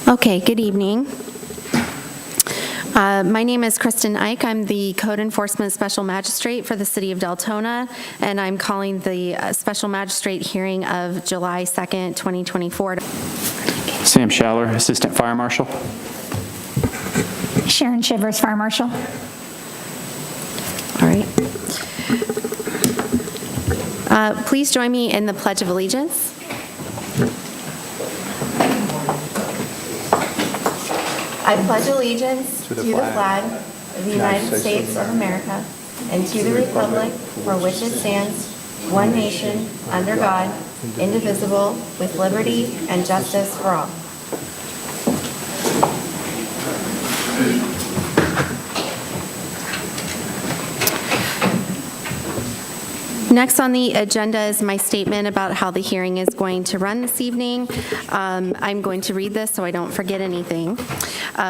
Okay, good evening. My name is Kristen Ike. I'm the Code Enforcement Special Magistrate for the City of Deltona, and I'm calling the Special Magistrate hearing of July 2nd, 2024. Sam Schaller, Assistant Fire Marshal. Sharon Shivers, Fire Marshal. All right. Please join me in the Pledge of Allegiance. I pledge allegiance to the flag of the United States of America and to the republic for which it stands, one nation, under God, indivisible, with liberty and justice for all. Next on the agenda is my statement about how the hearing is going to run this evening. I'm going to read this so I don't forget anything.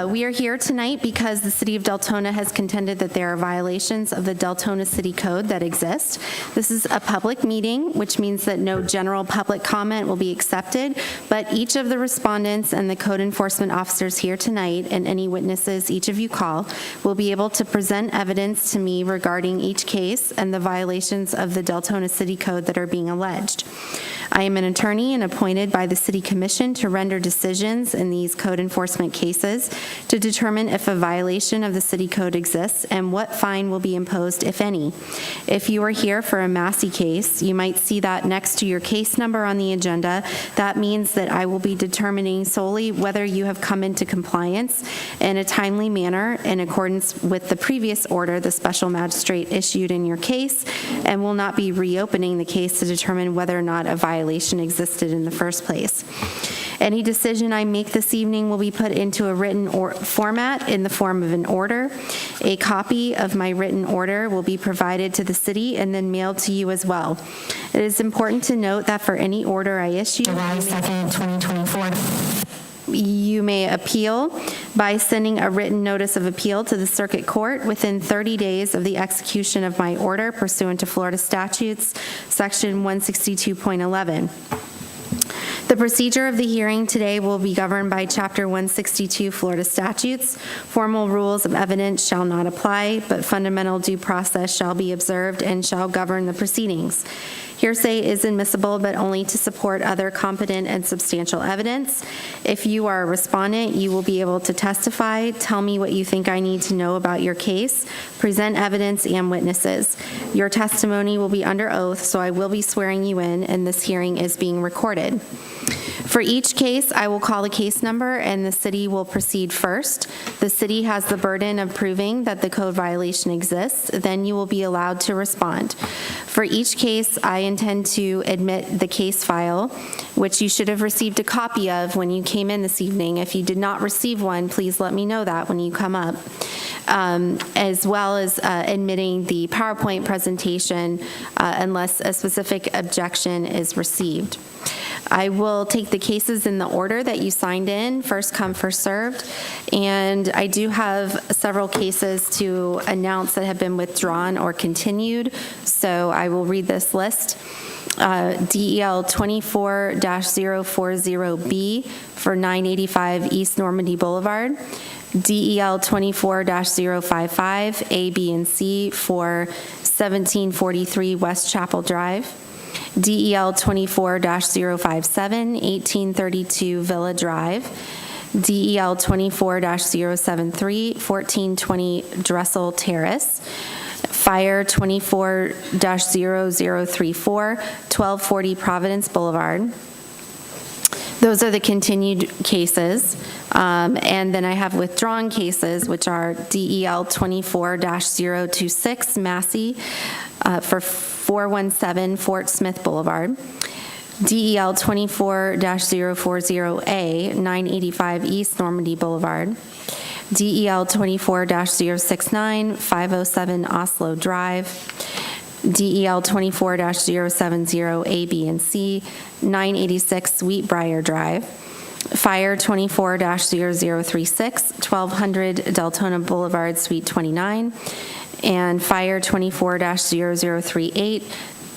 We are here tonight because the City of Deltona has contended that there are violations of the Deltona City Code that exist. This is a public meeting, which means that no general public comment will be accepted, but each of the respondents and the code enforcement officers here tonight and any witnesses each of you call will be able to present evidence to me regarding each case and the violations of the Deltona City Code that are being alleged. I am an attorney and appointed by the City Commission to render decisions in these code enforcement cases to determine if a violation of the City Code exists and what fine will be imposed, if any. If you are here for a Massey case, you might see that next to your case number on the agenda. That means that I will be determining solely whether you have come into compliance in a timely manner in accordance with the previous order the special magistrate issued in your case, and will not be reopening the case to determine whether or not a violation existed in the first place. Any decision I make this evening will be put into a written format in the form of an order. A copy of my written order will be provided to the city and then mailed to you as well. It is important to note that for any order I issue, July 2nd, 2024, you may appeal by sending a written notice of appeal to the Circuit Court within 30 days of the execution of my order pursuant to Florida statutes, section 162.11. The procedure of the hearing today will be governed by Chapter 162 Florida statutes. Formal rules of evidence shall not apply, but fundamental due process shall be observed and shall govern the proceedings. Hearsay is admissible, but only to support other competent and substantial evidence. If you are a respondent, you will be able to testify, tell me what you think I need to know about your case, present evidence and witnesses. Your testimony will be under oath, so I will be swearing you in, and this hearing is being recorded. For each case, I will call the case number and the city will proceed first. The city has the burden of proving that the code violation exists, then you will be allowed to respond. For each case, I intend to admit the case file, which you should have received a copy of when you came in this evening. If you did not receive one, please let me know that when you come up, as well as admitting the PowerPoint presentation unless a specific objection is received. I will take the cases in the order that you signed in, first come, first served, and I do have several cases to announce that have been withdrawn or continued, so I will read this list. DEL 24-040B for 985 East Normandy Boulevard, DEL 24-055 A, B, and C for 1743 West Chapel Drive, DEL 24-057, 1832 Villa Drive, DEL 24-073, 1420 Dressel Terrace, Fire 24-0034, 1240 Providence Boulevard. Those are the continued cases. And then I have withdrawn cases, which are DEL 24-026 Massey for 417 Fort Smith Boulevard, DEL 24-040A, 985 East Normandy Boulevard, DEL 24-069, 507 Oslo Drive, DEL 24-070 A, B, and C, 986 Sweetbriar Drive, Fire 24-0036, 1200 Deltona Boulevard, Suite 29, and Fire 24-0038,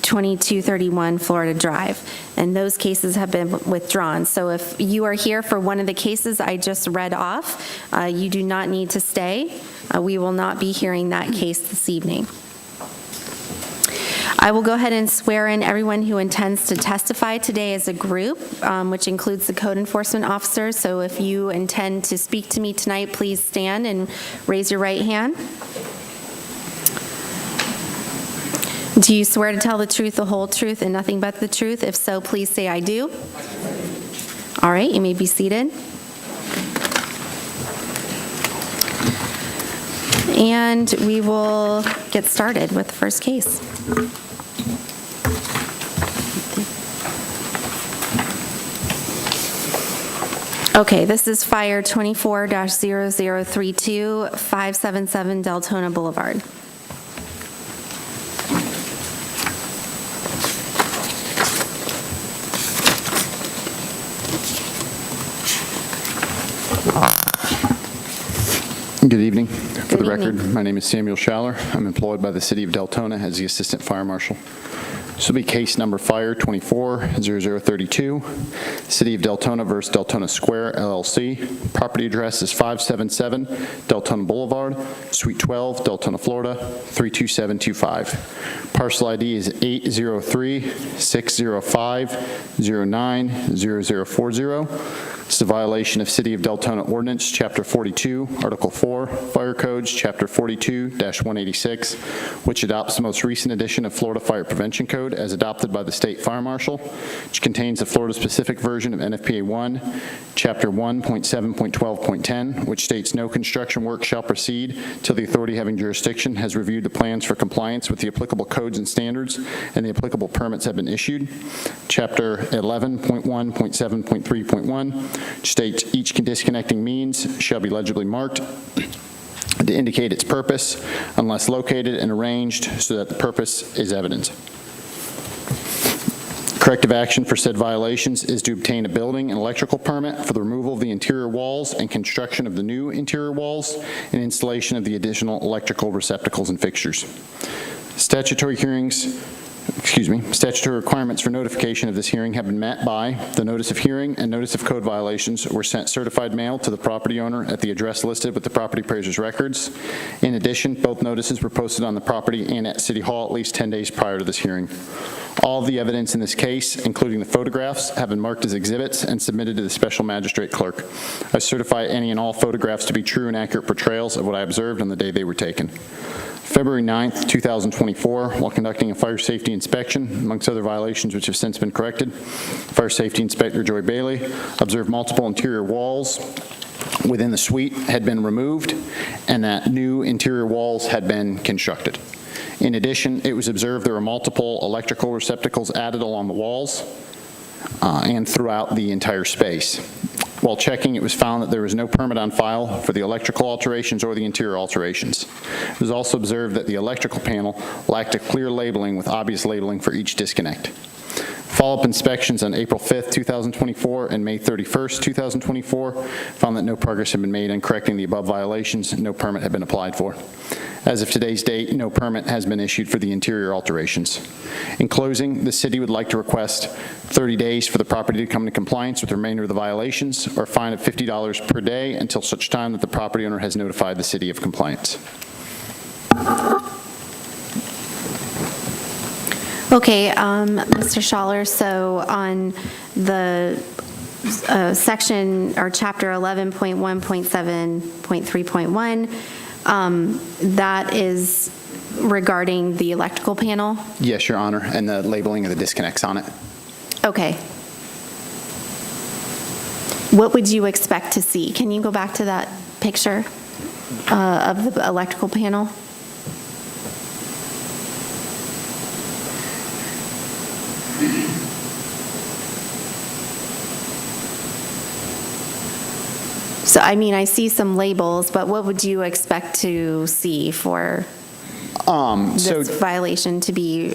2231 Florida Drive, and those cases have been withdrawn. So if you are here for one of the cases I just read off, you do not need to stay. We will not be hearing that case this evening. I will go ahead and swear in everyone who intends to testify today as a group, which includes the code enforcement officers. So if you intend to speak to me tonight, please stand and raise your right hand. Do you swear to tell the truth, the whole truth, and nothing but the truth? If so, please say I do. All right, you may be seated. And we will get started with the first case. Okay, this is Fire 24-0032, 577 Deltona Boulevard. Good evening. For the Good evening. record, my name is Samuel Schaller. I'm employed by the City of Deltona as the Assistant Fire Marshal. This will be case number Fire 24-0032, City of Deltona versus Deltona Square, LLC. Property address is 577 Deltona Boulevard, Suite 12, Deltona, Florida, 32725. Parcel ID is 803-605-090040. This is a violation of City of Deltona Ordinance, Chapter 42, Article 4, Fire Codes, Chapter 42-186, which adopts the most recent edition of Florida Fire Prevention Code as adopted by the State Fire Marshal, which contains the Florida-specific version of NFPA 1, Chapter 1.7.12.10, which states no construction work shall proceed till the authority having jurisdiction has reviewed the plans for compliance with the applicable codes and standards and the applicable permits have been issued. Chapter 11.1.7.3.1 states each disconnecting means shall be legibly marked to indicate its purpose unless located and arranged so that the purpose is evident. Corrective action for said violations is to obtain a building and electrical permit for the removal of the interior walls and construction of the new interior walls and installation of the additional electrical receptacles and fixtures. Statutory requirements for notification of this hearing have been met by the notice of hearing and notice of code violations were sent certified mail to the property owner at the address listed with the property appraiser's records. In addition, both notices were posted on the property and at City Hall at least 10 days prior to this hearing. All of the evidence in this case, including the photographs, have been marked as exhibits and submitted to the special magistrate clerk. I certify any and all photographs to be true and accurate portrayals of what I observed on the day they were taken. February 9th, 2024, while conducting a fire safety inspection, amongst other violations which have since been corrected, Fire Safety Inspector Joy Bailey observed multiple interior walls within the suite had been removed and that new interior walls had been constructed. In addition, it was observed there were multiple electrical receptacles added along the walls and throughout the entire space. While checking, it was found that there was no permit on file for the electrical alterations or the interior alterations. It was also observed that the electrical panel lacked a clear labeling with obvious labeling for each disconnect. Follow-up inspections on April 5th, 2024 and May 31st, 2024 found that no progress had been made in correcting the above violations and no permit had been applied for. As of today's date, no permit has been issued for the interior alterations. In closing, the city would like to request 30 days for the property to come into compliance with the remainder of the violations or a fine of $50 per day until such time that the property owner has notified the city of compliance. Okay, Mr. Schaller, so on the section or chapter 11.1.7.3.1, that is regarding the electrical panel? Yes, Your Honor, and the labeling of the disconnects on it. Okay. What would you expect to see? Can you go back to that picture of the electrical panel? So, I mean, I see some labels, but what would you expect to see for this violation to be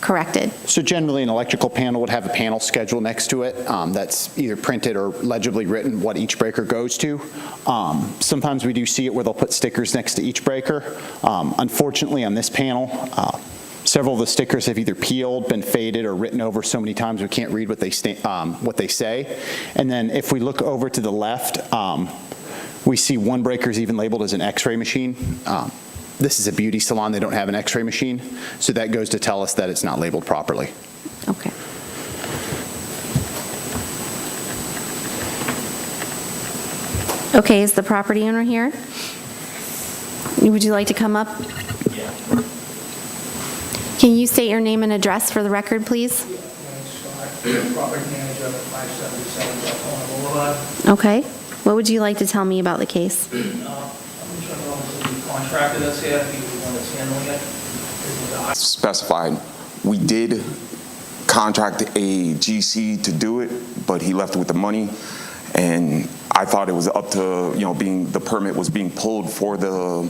corrected? So generally, an electrical panel would have a panel schedule next to it that's either printed or legibly written what each breaker goes to. Sometimes we do see it where they'll put stickers next to each breaker. Unfortunately, on this panel, Several of the stickers have either peeled, been faded, or written over so many times we can't read what they say. And then if we look over to the left, we see one breaker is even labeled as an X-ray machine. This is a beauty salon. They don't have an X-ray machine, so that goes to tell us that it's not labeled properly. Okay. Okay, is the property owner here? Would you like to come up? Yeah. Can you state your name and address for the record, please? My name's Scott, property manager at 577 Deltona Boulevard. Okay. What would you like to tell me about the case? I'm just trying to know the contractor that's here, if he's the one that's handling it. Is the guy. Specified. We did contract a GC to do it, but he left with the money, and I thought it was up to, the permit was being pulled for the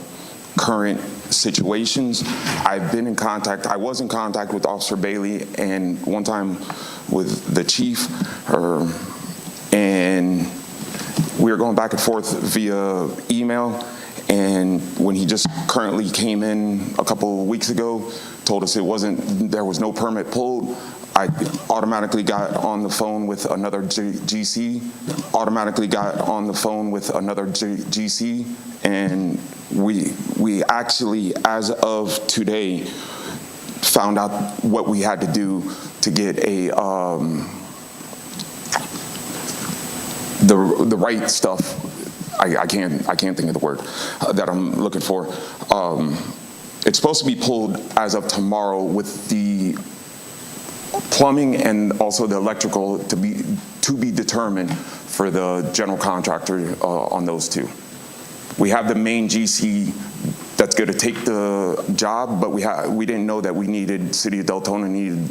current situations. I've been in contact, I was in contact with Officer Bailey and one time with the chief, and we were going back and forth via email, and when he just currently came in a couple of weeks ago, told us there was no permit pulled, I automatically got on the phone with another GC, and we actually, as of today, found out what we had to do to get the right stuff. I can't think of the word that I'm looking for. It's supposed to be pulled as of tomorrow with the plumbing and also the electrical to be determined for the general contractor on those two. We have the main GC that's going to take the job, but we didn't know that City of Deltona needed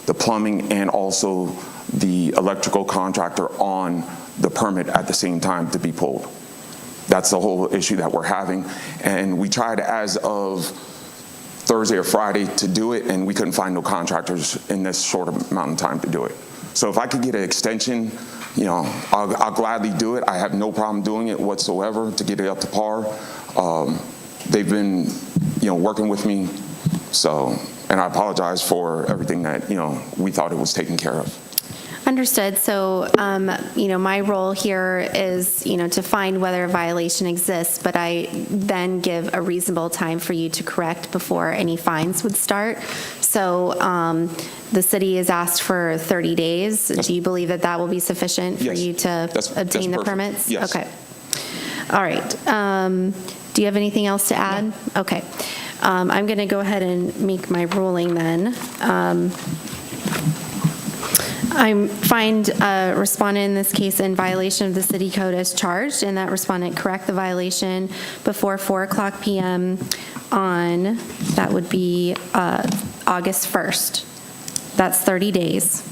the plumbing and also the electrical contractor on the permit at the same time to be pulled. That's the whole issue that we're having, and we tried as of Thursday or Friday to do it, and we couldn't find no contractors in this short amount of time to do it. So if I could get an extension, I'll gladly do it. I have no problem doing it whatsoever to get it up to par. They've been, working with me, and I apologize for everything that, we thought it was taken care of. Understood. So, my role here is, to find whether a violation exists, but I then give a reasonable time for you to correct before any fines would start. So, the city has asked for 30 days. Yes. Do you believe that that will be sufficient for Yes. you to obtain the perfect. permits? Yes. Okay. All right. Do you have anything else to add? No. Okay. I'm going to go ahead and make my ruling then. I find a respondent in this case in violation of the city code as charged, and that respondent correct the violation before 4:00 p.m. on, that would be August 1st. That's 30 days.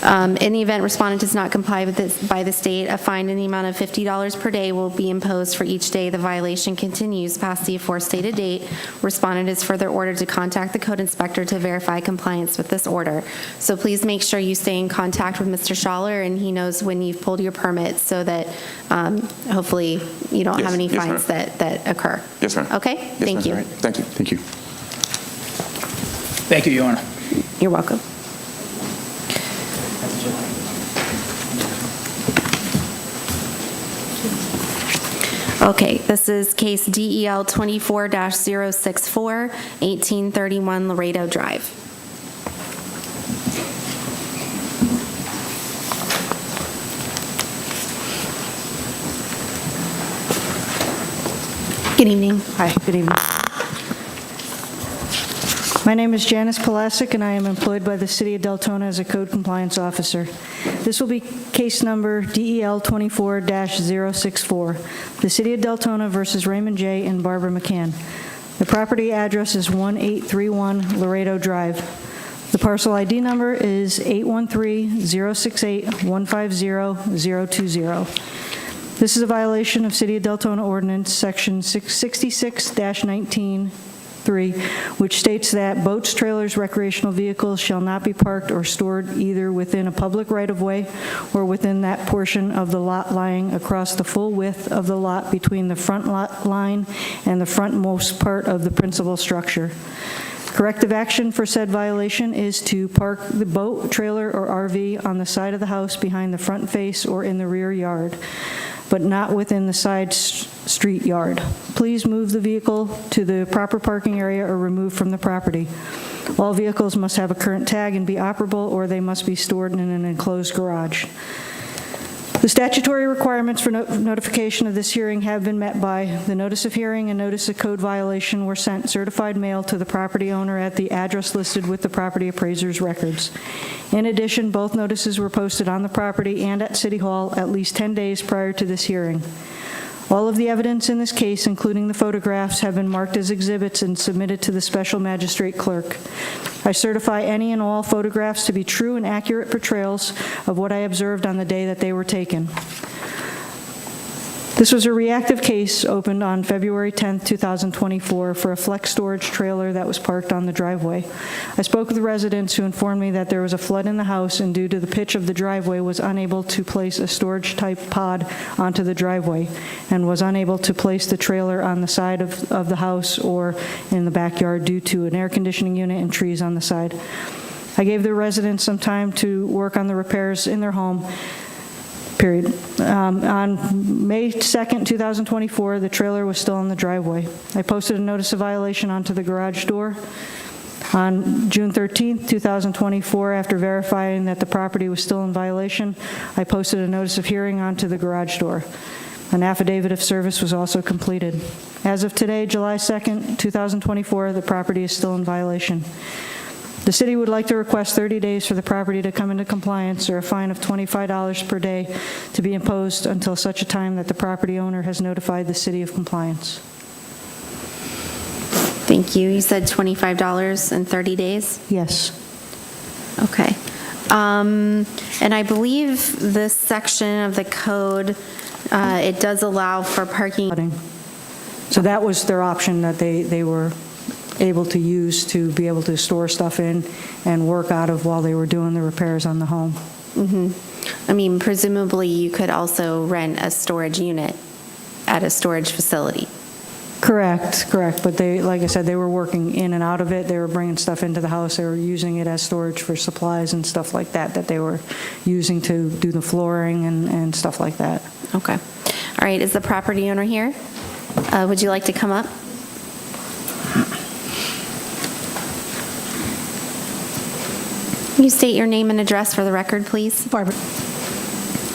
In the event respondent does not comply with this by the state, a fine in the amount of $50 per day will be imposed for each day the violation continues past the aforestated date. Respondent is further ordered to contact the code inspector to verify compliance with this order. So please make sure you stay in contact with Mr. Schaller, and he knows when you've pulled your permit, so that hopefully you don't have any fines that occur. Yes, ma'am. Okay? Yes, Thank ma'am. you. Right. Thank you. Thank you. Thank you, Your Honor. You're welcome. Okay, this is case DEL 24-064, 1831 Laredo Drive. Good evening. Hi, good evening. My name is Janice Pulasic, and I am employed by the City of Deltona as a code compliance officer. This will be case number DEL 24-064, the City of Deltona versus Raymond J. and Barbara McCann. The property address is 1831 Laredo Drive. The parcel ID number is 813-068-150-020. This is a violation of City of Deltona Ordinance Section 66-19 3, which states that boats, trailers, recreational vehicles shall not be parked or stored either within a public right-of-way or within that portion of the lot lying across the full width of the lot between the front lot line and the frontmost part of the principal structure. Corrective action for said violation is to park the boat, trailer, or RV on the side of the house behind the front face or in the rear yard, but not within the side street yard. Please move the vehicle to the proper parking area or remove from the property. All vehicles must have a current tag and be operable, or they must be stored in an enclosed garage. The statutory requirements for notification of this hearing have been met by the notice of hearing and notice of code violation were sent certified mail to the property owner at the address listed with the property appraiser's records. In addition, both notices were posted on the property and at City Hall at least 10 days prior to this hearing. All of the evidence in this case, including the photographs, have been marked as exhibits and submitted to the special magistrate clerk. I certify any and all photographs to be true and accurate portrayals of what I observed on the day that they were taken. This was a reactive case opened on February 10, 2024 for a flex storage trailer that was parked on the driveway. I spoke with the residents who informed me that there was a flood in the house and due to the pitch of the driveway was unable to place a storage type pod onto the driveway and was unable to place the trailer on the side of the house or in the backyard due to an air conditioning unit and trees on the side. I gave the residents some time to work on the repairs in their home. Period. On May 2nd, 2024, the trailer was still in the driveway. I posted a notice of violation onto the garage door. On June 13th, 2024, after verifying that the property was still in violation, I posted a notice of hearing onto the garage door. An affidavit of service was also completed. As of today, July 2nd, 2024, the property is still in violation. The city would like to request 30 days for the property to come into compliance or a fine of $25 per day to be imposed until such a time that the property owner has notified the city of compliance. Thank you. You said $25 in 30 days? Yes. Okay. And I believe this section of the code, it does allow for parking. So that was their option that they were able to use to be able to store stuff in and work out of while they were doing the repairs on the home. I mean, presumably you could also rent a storage unit at a storage facility. Correct. But they, like I said, they were working in and out of it. They were bringing stuff into the house. They were using it as storage for supplies and stuff like that they were using to do the flooring and stuff like that. Okay. All right. Is the property owner here? Would you like to come up? Can you state your name and address for the record, please? Barbara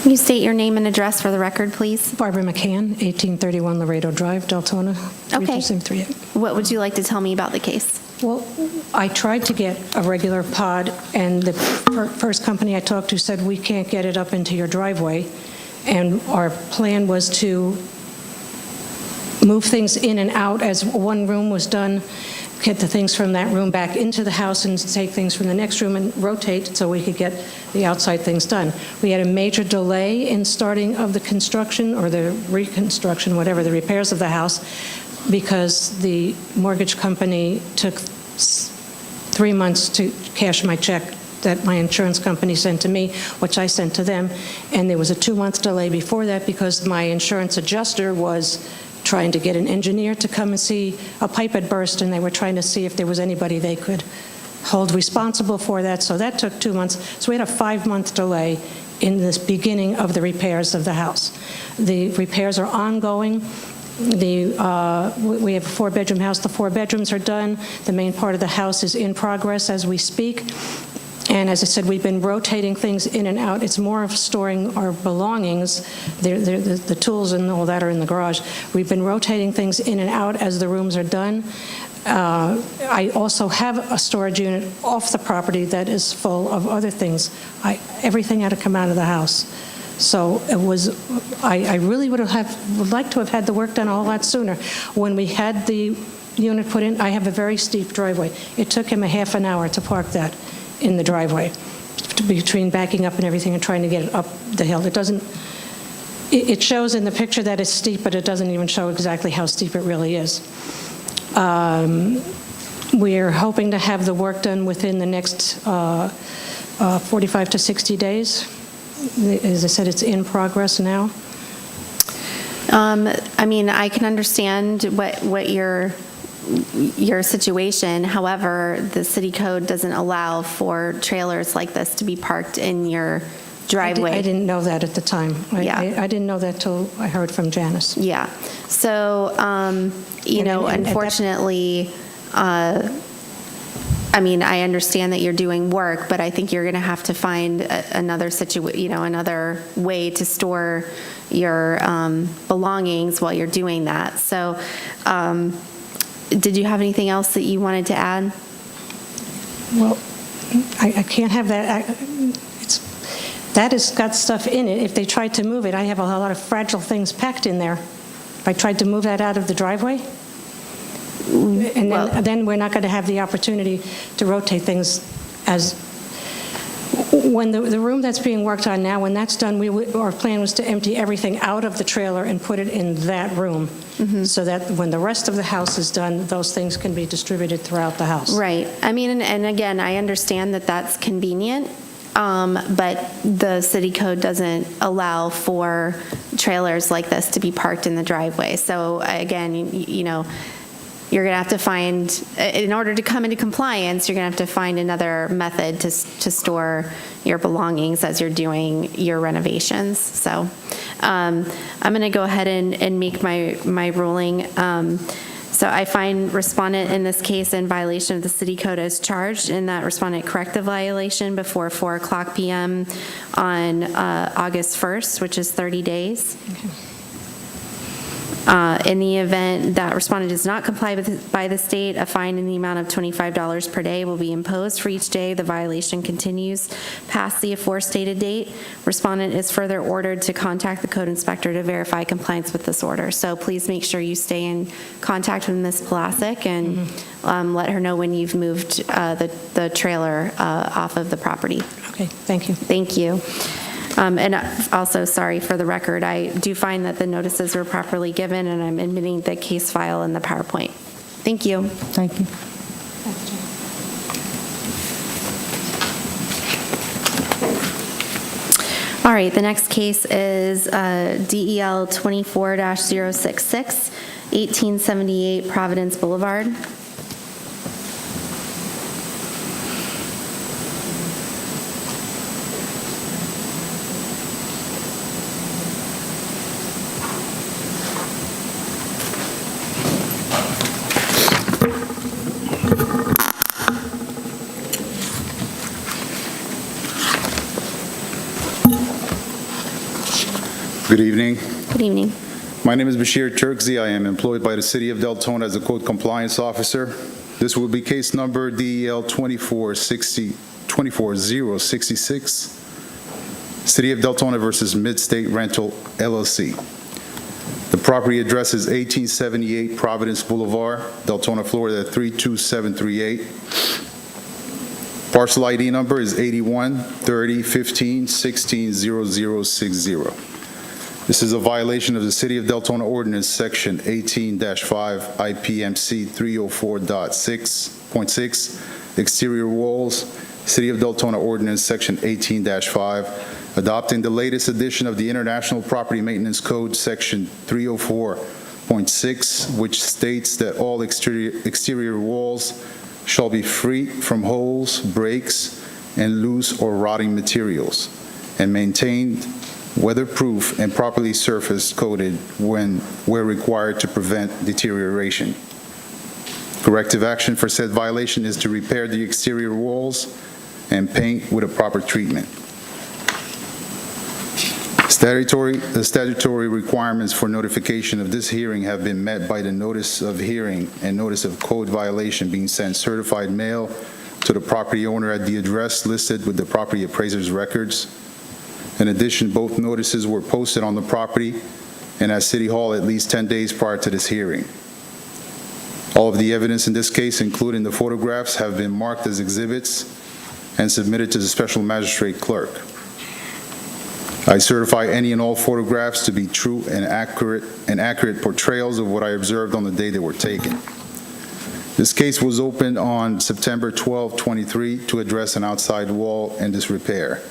Can you state your name and address for the record, please? McCann, 1831 Laredo Drive, Deltona, Okay. 32738. What would you like to tell me about the case? Well, I tried to get a regular pod, and the first company I talked to said, we can't get it up into your driveway. And our plan was to move things in and out as one room was done, get the things from that room back into the house and take things from the next room and rotate so we could get the outside things done. We had a major delay in starting of the construction or the reconstruction, whatever, the repairs of the house, because the mortgage company took 3 months to cash my check that my insurance company sent to me, which I sent to them. And there was a 2-month delay before that because my insurance adjuster was trying to get an engineer to come and see a pipe had burst, and they were trying to see if there was anybody they could hold responsible for that. So that took 2 months. So we had a 5-month delay in this beginning of the repairs of the house. The repairs are ongoing. We have a 4-bedroom house. The 4 bedrooms are done. The main part of the house is in progress as we speak. And as I said, we've been rotating things in and out. It's more of storing our belongings. The tools and all that are in the garage. We've been rotating things in and out as the rooms are done. I also have a storage unit off the property that is full of other things. Everything had to come out of the house. So it was, I really would like to have had the work done a whole lot sooner. When we had the unit put in, I have a very steep driveway. It took him a half an hour to park that in the driveway, between backing up and everything and trying to get it up the hill. It shows in the picture that it's steep, but it doesn't even show exactly how steep it really is. We're hoping to have the work done within the next 45 to 60 days. As I said, it's in progress now. I mean, I can understand what your situation. However, the city code doesn't allow for trailers like this to be parked in your driveway. I didn't know that at the time. Yeah. I didn't know that till I heard from Janice. Yeah. So, you know, and at that- unfortunately, I mean, I understand that you're doing work, but I think you're going to have to find another another way to store your belongings while you're doing that. So, did you have anything else that you wanted to add? Well, I can't have that. That has got stuff in it. If they tried to move it, I have a lot of fragile things packed in there. If I tried to move that out of the driveway, and then we're not going to have the opportunity to rotate things as, when the room that's being worked on now, when that's done, our plan was to empty everything out of the trailer and put it in that room, so that when the rest of the house is done, those things can be distributed throughout the house. Right. I mean, and again, I understand that that's convenient, but the city code doesn't allow for trailers like this to be parked in the driveway. So again, you know, you're going to have to find, in order to come into compliance, you're going to have to find another method to store your belongings as you're doing your renovations. So I'm going to go ahead and make my ruling. So I find respondent in this case in violation of the city code as charged, in that respondent corrected violation before 4:00 p.m. on August 1st, which is 30 days. In the event that respondent does not comply by the state, a fine in the amount of $25 per day will be imposed for each day the violation continues past the aforestated date. Respondent is further ordered to contact the code inspector to verify compliance with this order. So please make sure you stay in contact with Ms. Plasek and let her know when you've moved the trailer off of the property. Okay, thank you. Thank you. And also, sorry for the record, I do find that the notices were properly given, and I'm admitting the case file in the PowerPoint. Thank you. Thank you. All right, the next case is DEL 24-066, 1878 Providence Boulevard. Good evening. Good evening. My name is Bashir Turkzi. I am employed by the City of Deltona as a code compliance officer. This will be case number DEL 24066, City of Deltona versus Mid-State Rental LLC. The property address is 1878 Providence Boulevard, Deltona, Florida 32738. Parcel ID number is 813015160060. This is a violation of the City of Deltona Ordinance, Section 18-5, IPMC 304.6, exterior walls, City of Deltona Ordinance, Section 18-5, adopting the latest edition of the International Property Maintenance Code, Section 304.6, which states that all exterior walls shall be free from holes, breaks, and loose or rotting materials, and maintained weatherproof and properly surface coated where required to prevent deterioration. Corrective action for said violation is to repair the exterior walls and paint with a proper treatment. The statutory requirements for notification of this hearing have been met by the notice of hearing and notice of code violation being sent certified mail to the property owner at the address listed with the property appraiser's records. In addition, both notices were posted on the property and at City Hall at least 10 days prior to this hearing. All of the evidence in this case, including the photographs, have been marked as exhibits and submitted to the Special Magistrate Clerk. I certify any and all photographs to be true and accurate portrayals of what I observed on the day they were taken. This case was opened on September 12, 23, to address an outside wall and disrepair.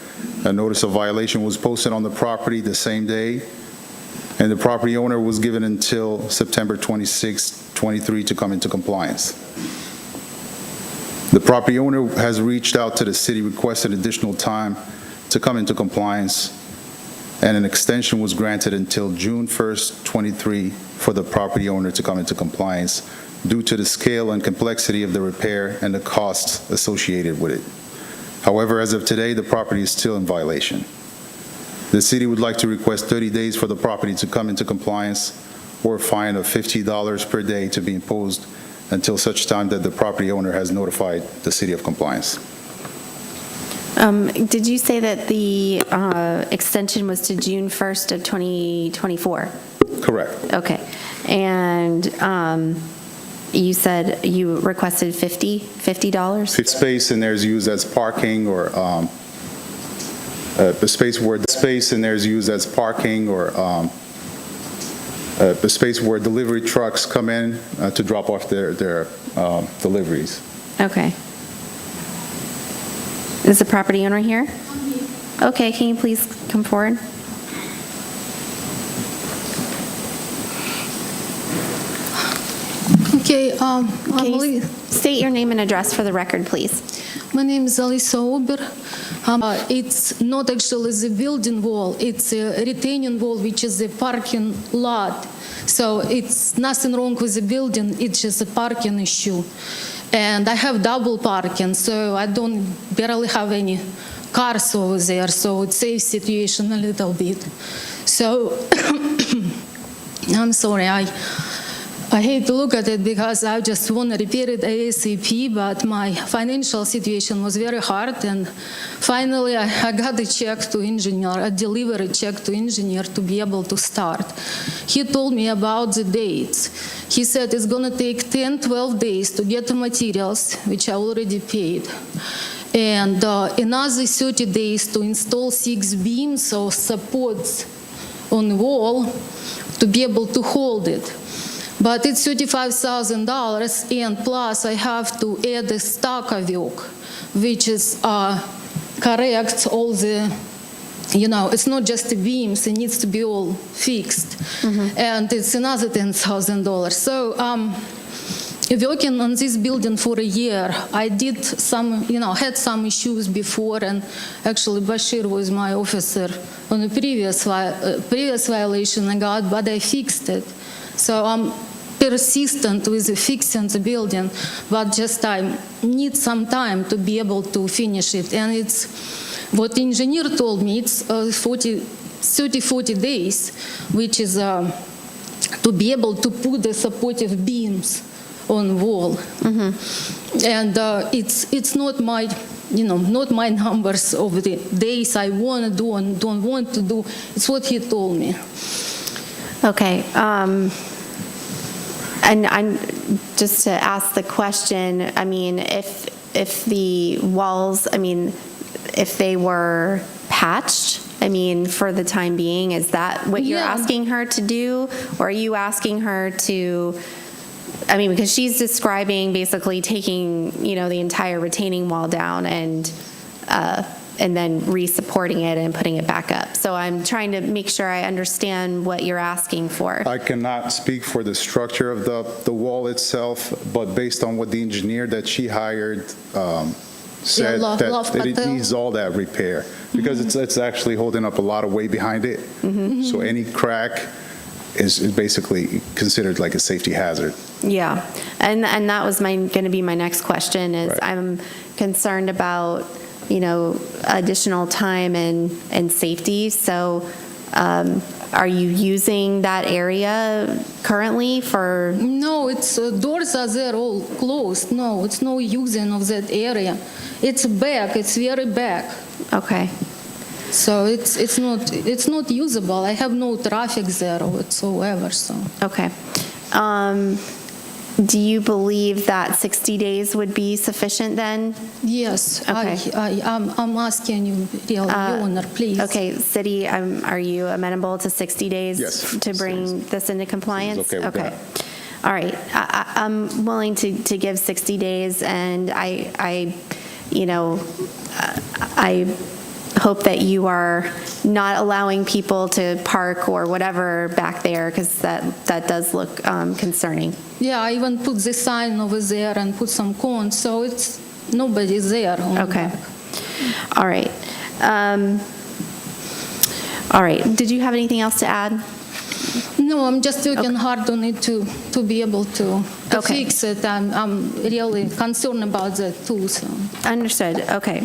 A notice of violation was posted on the property the same day, and the property owner was given until September 26, 23 to come into compliance. The property owner has reached out to the city, requested additional time to come into compliance, and an extension was granted until June 1st, 23 for the property owner to come into compliance due to the scale and complexity of the repair and the costs associated with it. However, as of today, the property is still in violation. The city would like to request 30 days for the property to come into compliance or a fine of $50 per day to be imposed until such time that the property owner has notified the city of compliance. Did you say that the extension was to June 1st of 2024? Correct. Okay. And you said you requested $50? If space in there is used as parking or the space in there is used as parking or the space where delivery trucks come in to drop off their deliveries. Okay. Is the property owner here? Okay, can you please come forward? Okay, Can you state your name and address for the record, please? my name is Alisa Ober. It's not actually the building wall, it's a retaining wall, which is a parking lot. So it's nothing wrong with the building, it's just a parking issue. And I have double parking, so I don't barely have any cars over there, so it saves situation a little bit. So I'm sorry, I hate to look at it because I just want to repair it ASAP, but my financial situation was very hard, and finally I got a check to engineer, a delivery check to engineer to be able to start. He told me about the dates. He said it's going to take 10-12 days to get the materials, which I already paid, and another 30 days to install 6 beams or supports on the wall to be able to hold it. But it's $35,000, and plus I have to add a stucco work, which is correct all the, it's not just the beams, it needs to be all fixed. And it's another $10,000. So working on this building for a year, I did some, had some issues before, and actually Bashir was my officer on the previous violation I got, but I fixed it. So I'm persistent with fixing the building, but just I need some time to be able to finish it. And it's what the engineer told me, it's 30-40 days, which is to be able to put the supportive beams on wall. And it's not my, not my numbers of the days I want to do and don't want to do. It's what he told me. Okay. And I'm just to ask the question, I mean, if the walls, I mean, if they were patched, I mean, for the time being, is that what you're asking her to do? Or are you asking her to, I mean, because she's describing basically taking, the entire retaining wall down and then re-supporting it and putting it back up. So I'm trying to make sure I understand what you're asking for. I cannot speak for the structure of the wall itself, but based on what the engineer that she hired said, that it needs all that repair, because it's actually holding up a lot of weight behind it. So any crack is basically considered like a safety hazard. Yeah, and that was going to be my next question is Right. I'm concerned about additional time and safety. So are you using that area currently for? No, it's doors are there all closed. No, it's no using of that area. It's back. It's very back. Okay. So it's not usable. I have no traffic there whatsoever. So Okay. Do you believe that 60 days would be sufficient then? yes, Okay. I'm asking you, Your Honor, please. Okay, city, are you amenable to 60 days Yes. to bring this into compliance? okay with that. All right, I'm willing to give 60 days, and I hope that you are not allowing people to park or whatever back there, because that does look concerning. Yeah, I even put the sign over there and put some cones, so it's nobody's there on the Okay. back. All right. All right, did you have anything else to add? No, I'm just working hard on it to be able to Okay. fix it. I'm really concerned about that too, so. Understood, okay.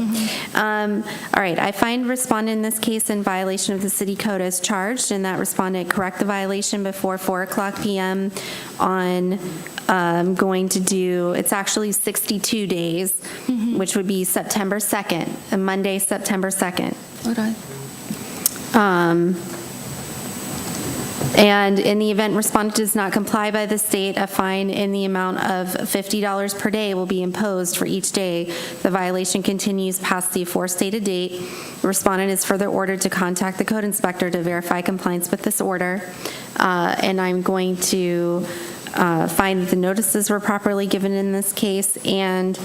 All right, I find respondent in this case in violation of the city code as charged, and that respondent correct the violation before 4:00 PM on, going to do, it's actually 62 days, which would be September 2nd, Monday, September 2nd. All right. And in the event respondent does not comply by the state, a fine in the amount of $50 per day will be imposed for each day the violation continues past the aforestated date. The respondent is further ordered to contact the code inspector to verify compliance with this order. And I'm going to find that the notices were properly given in this case, and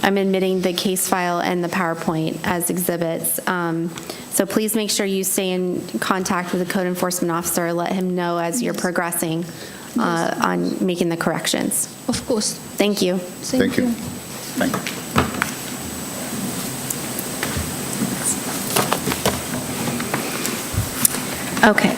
I'm admitting the case file and the PowerPoint as exhibits. So please make sure you stay in contact with the code enforcement officer. Let him know as you're progressing on making the corrections. Of course. Thank you. Thank you. Thank you. Okay.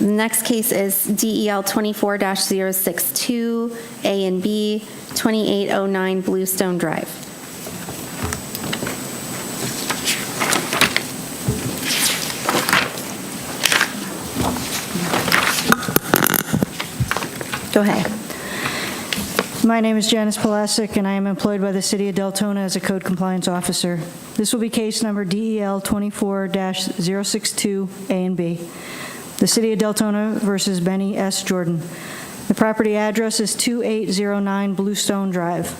Next case is DEL 24-062, A and B, 2809 Bluestone Drive. Go ahead. My name is Janice Pulasic, and I am employed by the City of Deltona as a code compliance officer. This will be case number DEL 24-062, A and B. The City of Deltona versus Benny S. Jordan. The property address is 2809 Bluestone Drive.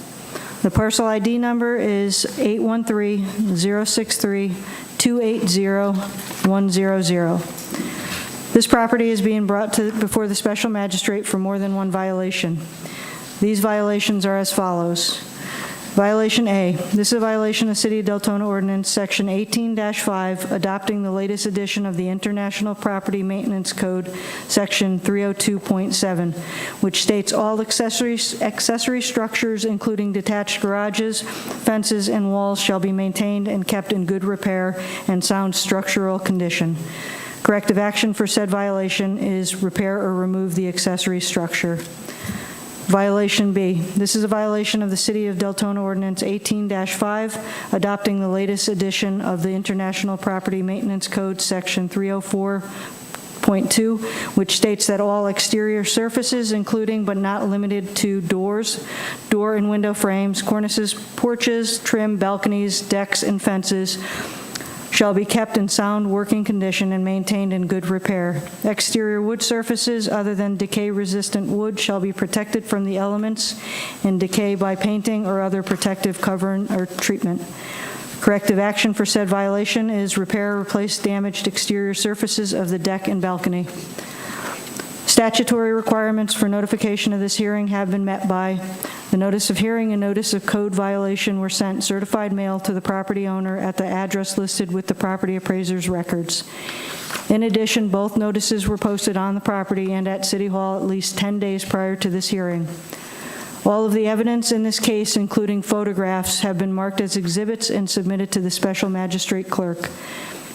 The parcel ID number is 813-063-280-100. This property is being brought before the special magistrate for more than one violation. These violations are as follows. Violation A, this is a violation of City of Deltona Ordinance, Section 18-5, adopting the latest edition of the International Property Maintenance Code, Section 302.7, which states all accessory structures, including detached garages, fences, and walls, shall be maintained and kept in good repair and sound structural condition. Corrective action for said violation is repair or remove the accessory structure. Violation B. This is a violation of the City of Deltona Ordinance 18-5, adopting the latest edition of the International Property Maintenance Code, Section 304.2, which states that all exterior surfaces, including but not limited to doors, door and window frames, cornices, porches, trim, balconies, decks, and fences, shall be kept in sound working condition and maintained in good repair. Exterior wood surfaces other than decay-resistant wood shall be protected from the elements and decay by painting or other protective covering or treatment. Corrective action for said violation is repair or replace damaged exterior surfaces of the deck and balcony. Statutory requirements for notification of this hearing have been met by the notice of hearing and notice of code violation were sent certified mail to the property owner at the address listed with the property appraiser's records. In addition, both notices were posted on the property and at City Hall at least 10 days prior to this hearing. All of the evidence in this case, including photographs, have been marked as exhibits and submitted to the special magistrate clerk.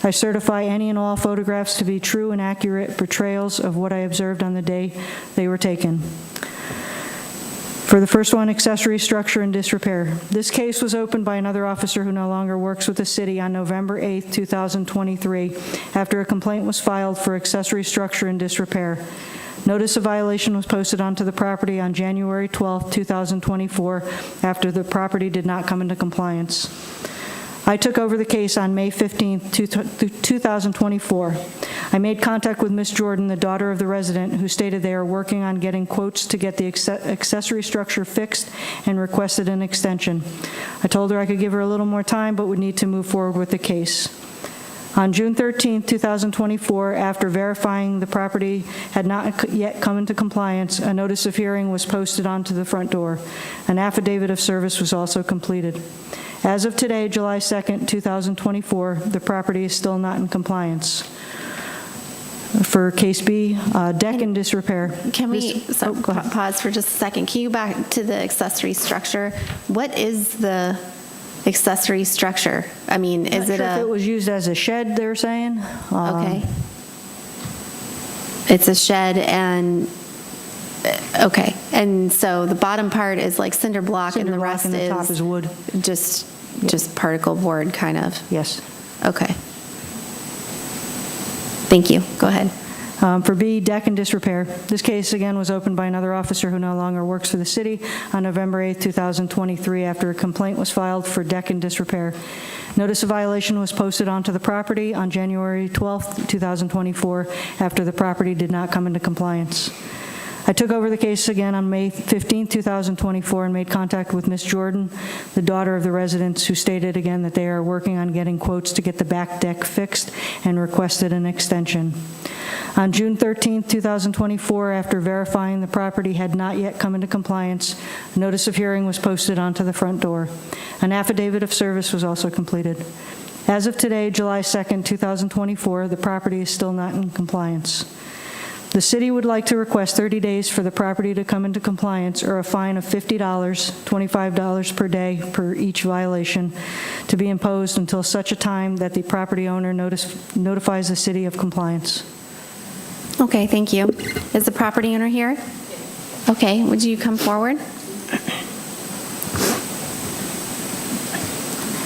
I certify any and all photographs to be true and accurate portrayals of what I observed on the day they were taken. For the first one, accessory structure in disrepair. This case was opened by another officer who no longer works with the city on November 8, 2023, after a complaint was filed for accessory structure in disrepair. Notice of violation was posted onto the property on January 12, 2024, after the property did not come into compliance. I took over the case on May 15, 2024. I made contact with Ms. Jordan, the daughter of the resident, who stated they are working on getting quotes to get the accessory structure fixed and requested an extension. I told her I could give her a little more time, but would need to move forward with the case. On June 13, 2024, after verifying the property had not yet come into compliance, a notice of hearing was posted onto the front door. An affidavit of service was also completed. As of today, July 2, 2024, the property is still not in compliance. For case B, deck in disrepair. Can we Go ahead. pause for just a second? Can you back to the accessory structure? What is the accessory structure? I mean, is it Not sure if it a, was used as a shed, they're saying. okay. It's a shed and, okay. And so the bottom part is like cinder block and Cinder the block rest and the top is wood. just particle board kind of? Yes. Okay. Thank you. Go ahead. For B, deck in disrepair. This case, again, was opened by another officer who no longer works for the city on November 8, 2023, after a complaint was filed for deck in disrepair. Notice of violation was posted onto the property on January 12, 2024, after the property did not come into compliance. I took over the case again on May 15, 2024, and made contact with Ms. Jordan, the daughter of the residents, who stated again that they are working on getting quotes to get the back deck fixed and requested an extension. On June 13, 2024, after verifying the property had not yet come into compliance, a notice of hearing was posted onto the front door. An affidavit of service was also completed. As of today, July 2, 2024, the property is still not in compliance. The city would like to request 30 days for the property to come into compliance, or a fine of $50, $25 per day per each violation, to be imposed until such a time that the property owner notifies the city of compliance. Okay, thank you. Is the property owner here? Okay, would you come forward?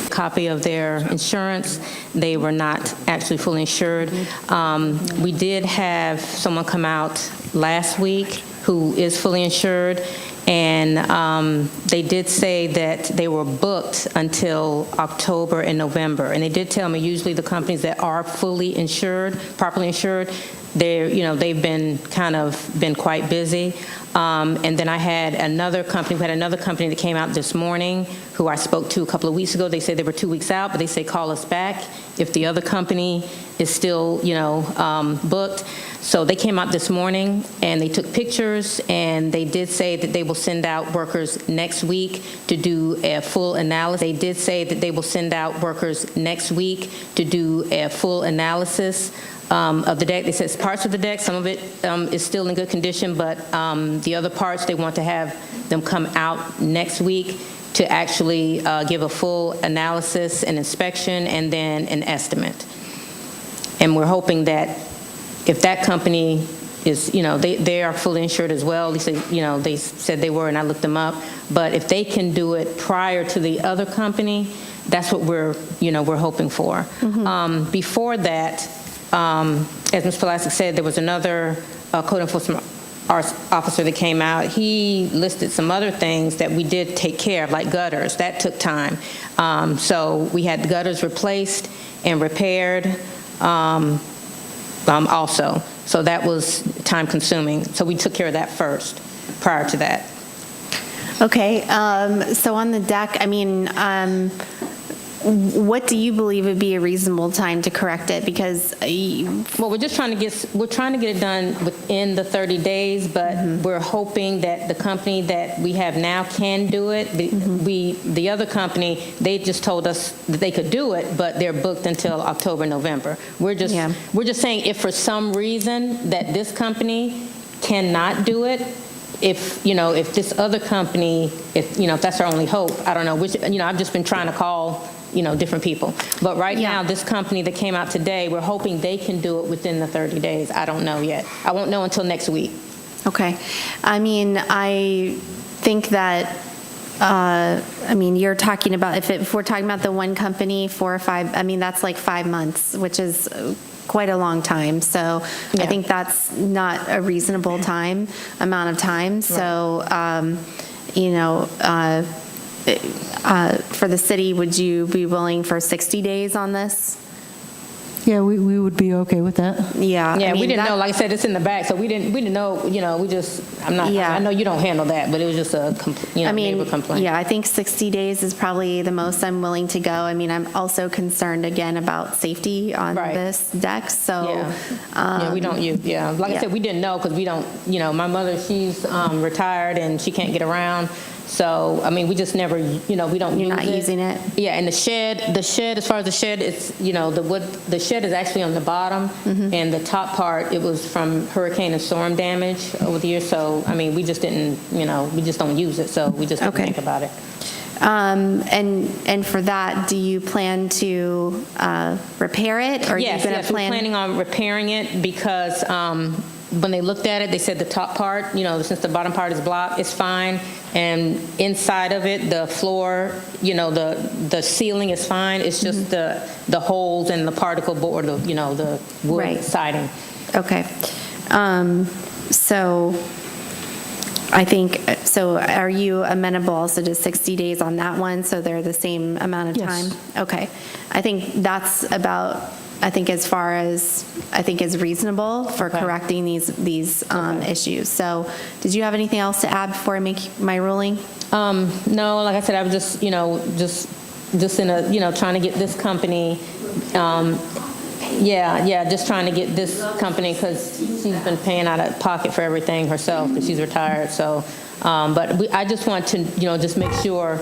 Copy of their insurance. They were not actually fully insured. We did have someone come out last week who is fully insured, and they did say that they were booked until October and November. And they did tell me usually the companies that are fully insured, properly insured, they've been quite busy. And then I had another company, that came out this morning who I spoke to a couple of weeks ago. They said they were 2 weeks out, but they say call us back if the other company is still, booked. So they came out this morning and they took pictures, and they did say that they will send out workers next week to do a full analysis. They did say that they will send out workers next week to do a full analysis of the deck. They said parts of the deck, some of it is still in good condition, but the other parts, they want to have them come out next week to actually give a full analysis and inspection and then an estimate. And we're hoping that if that company is, they are fully insured as well. They said they were, and I looked them up. But if they can do it prior to the other company, that's what we're hoping for. Mm-hmm. Before that, as Ms. Pulaski said, there was another code enforcement officer that came out. He listed some other things that we did take care of, like gutters. That took time. So we had the gutters replaced and repaired also. So that was time consuming. So we took care of that first, prior to that. Okay, so on the deck, what do you believe would be a reasonable time to correct it? Because well, we're trying to get it done within the 30 days, but we're hoping that the company that we have now can do it. The other company, they just told us that they could do it, but they're booked until October, November. We're just saying if for some reason that this company cannot do it, if this other company, if that's our only hope, I don't know. I've just been trying to call different people. But right now, this company that came out today, we're hoping they can do it within the 30 days. I don't know yet. I won't know until next week. Okay. I think that, you're talking about, if we're talking about the one company, 4 or 5, that's like 5 months, which is quite a long time. So I think that's not a reasonable amount of time. Right. So, for the city, would you be willing for 60 days on this? Yeah, we would be okay with that. Yeah. Yeah, I we mean, didn't that- know, like I said, it's in the back, so we didn't know, we just, Yeah. I know you don't handle that, but it was just a, I mean, neighbor complaint. yeah, I think 60 days is probably the most I'm willing to go. I mean, I'm also concerned again about safety on Right. this deck, so. Yeah, we don't use, like I yeah. said, we didn't know, because we don't, my mother, she's retired and she can't get around, so, I mean, we just never, we don't use it. You're not using it? Yeah, and the shed, as far as the shed, it's, the wood, the shed is actually on the bottom, Mm-hmm. and the top part, it was from hurricane and storm damage over the years, so, I mean, we just didn't, we just don't use it, so we just didn't Okay. think about it. And for that, do you plan to repair it? Or are you Yes, gonna yes, we're plan? planning on repairing it because when they looked at it, they said the top part, since the bottom part is blocked, it's fine. And inside of it, the floor, the ceiling is fine. It's just the holes and the particle board, the wood Right. siding. Okay. So I think, so are you amenable also to 60 days on that one, so they're the same amount of Yes. time? Okay. I think that's about, as far as, is reasonable for Okay. correcting these issues. So did you have anything else to add before I make my ruling? No, like I said, I was just, just in a, trying to get this company, just trying to get this company because she's been paying out of pocket for everything herself because she's retired. So, I just want to, just make sure,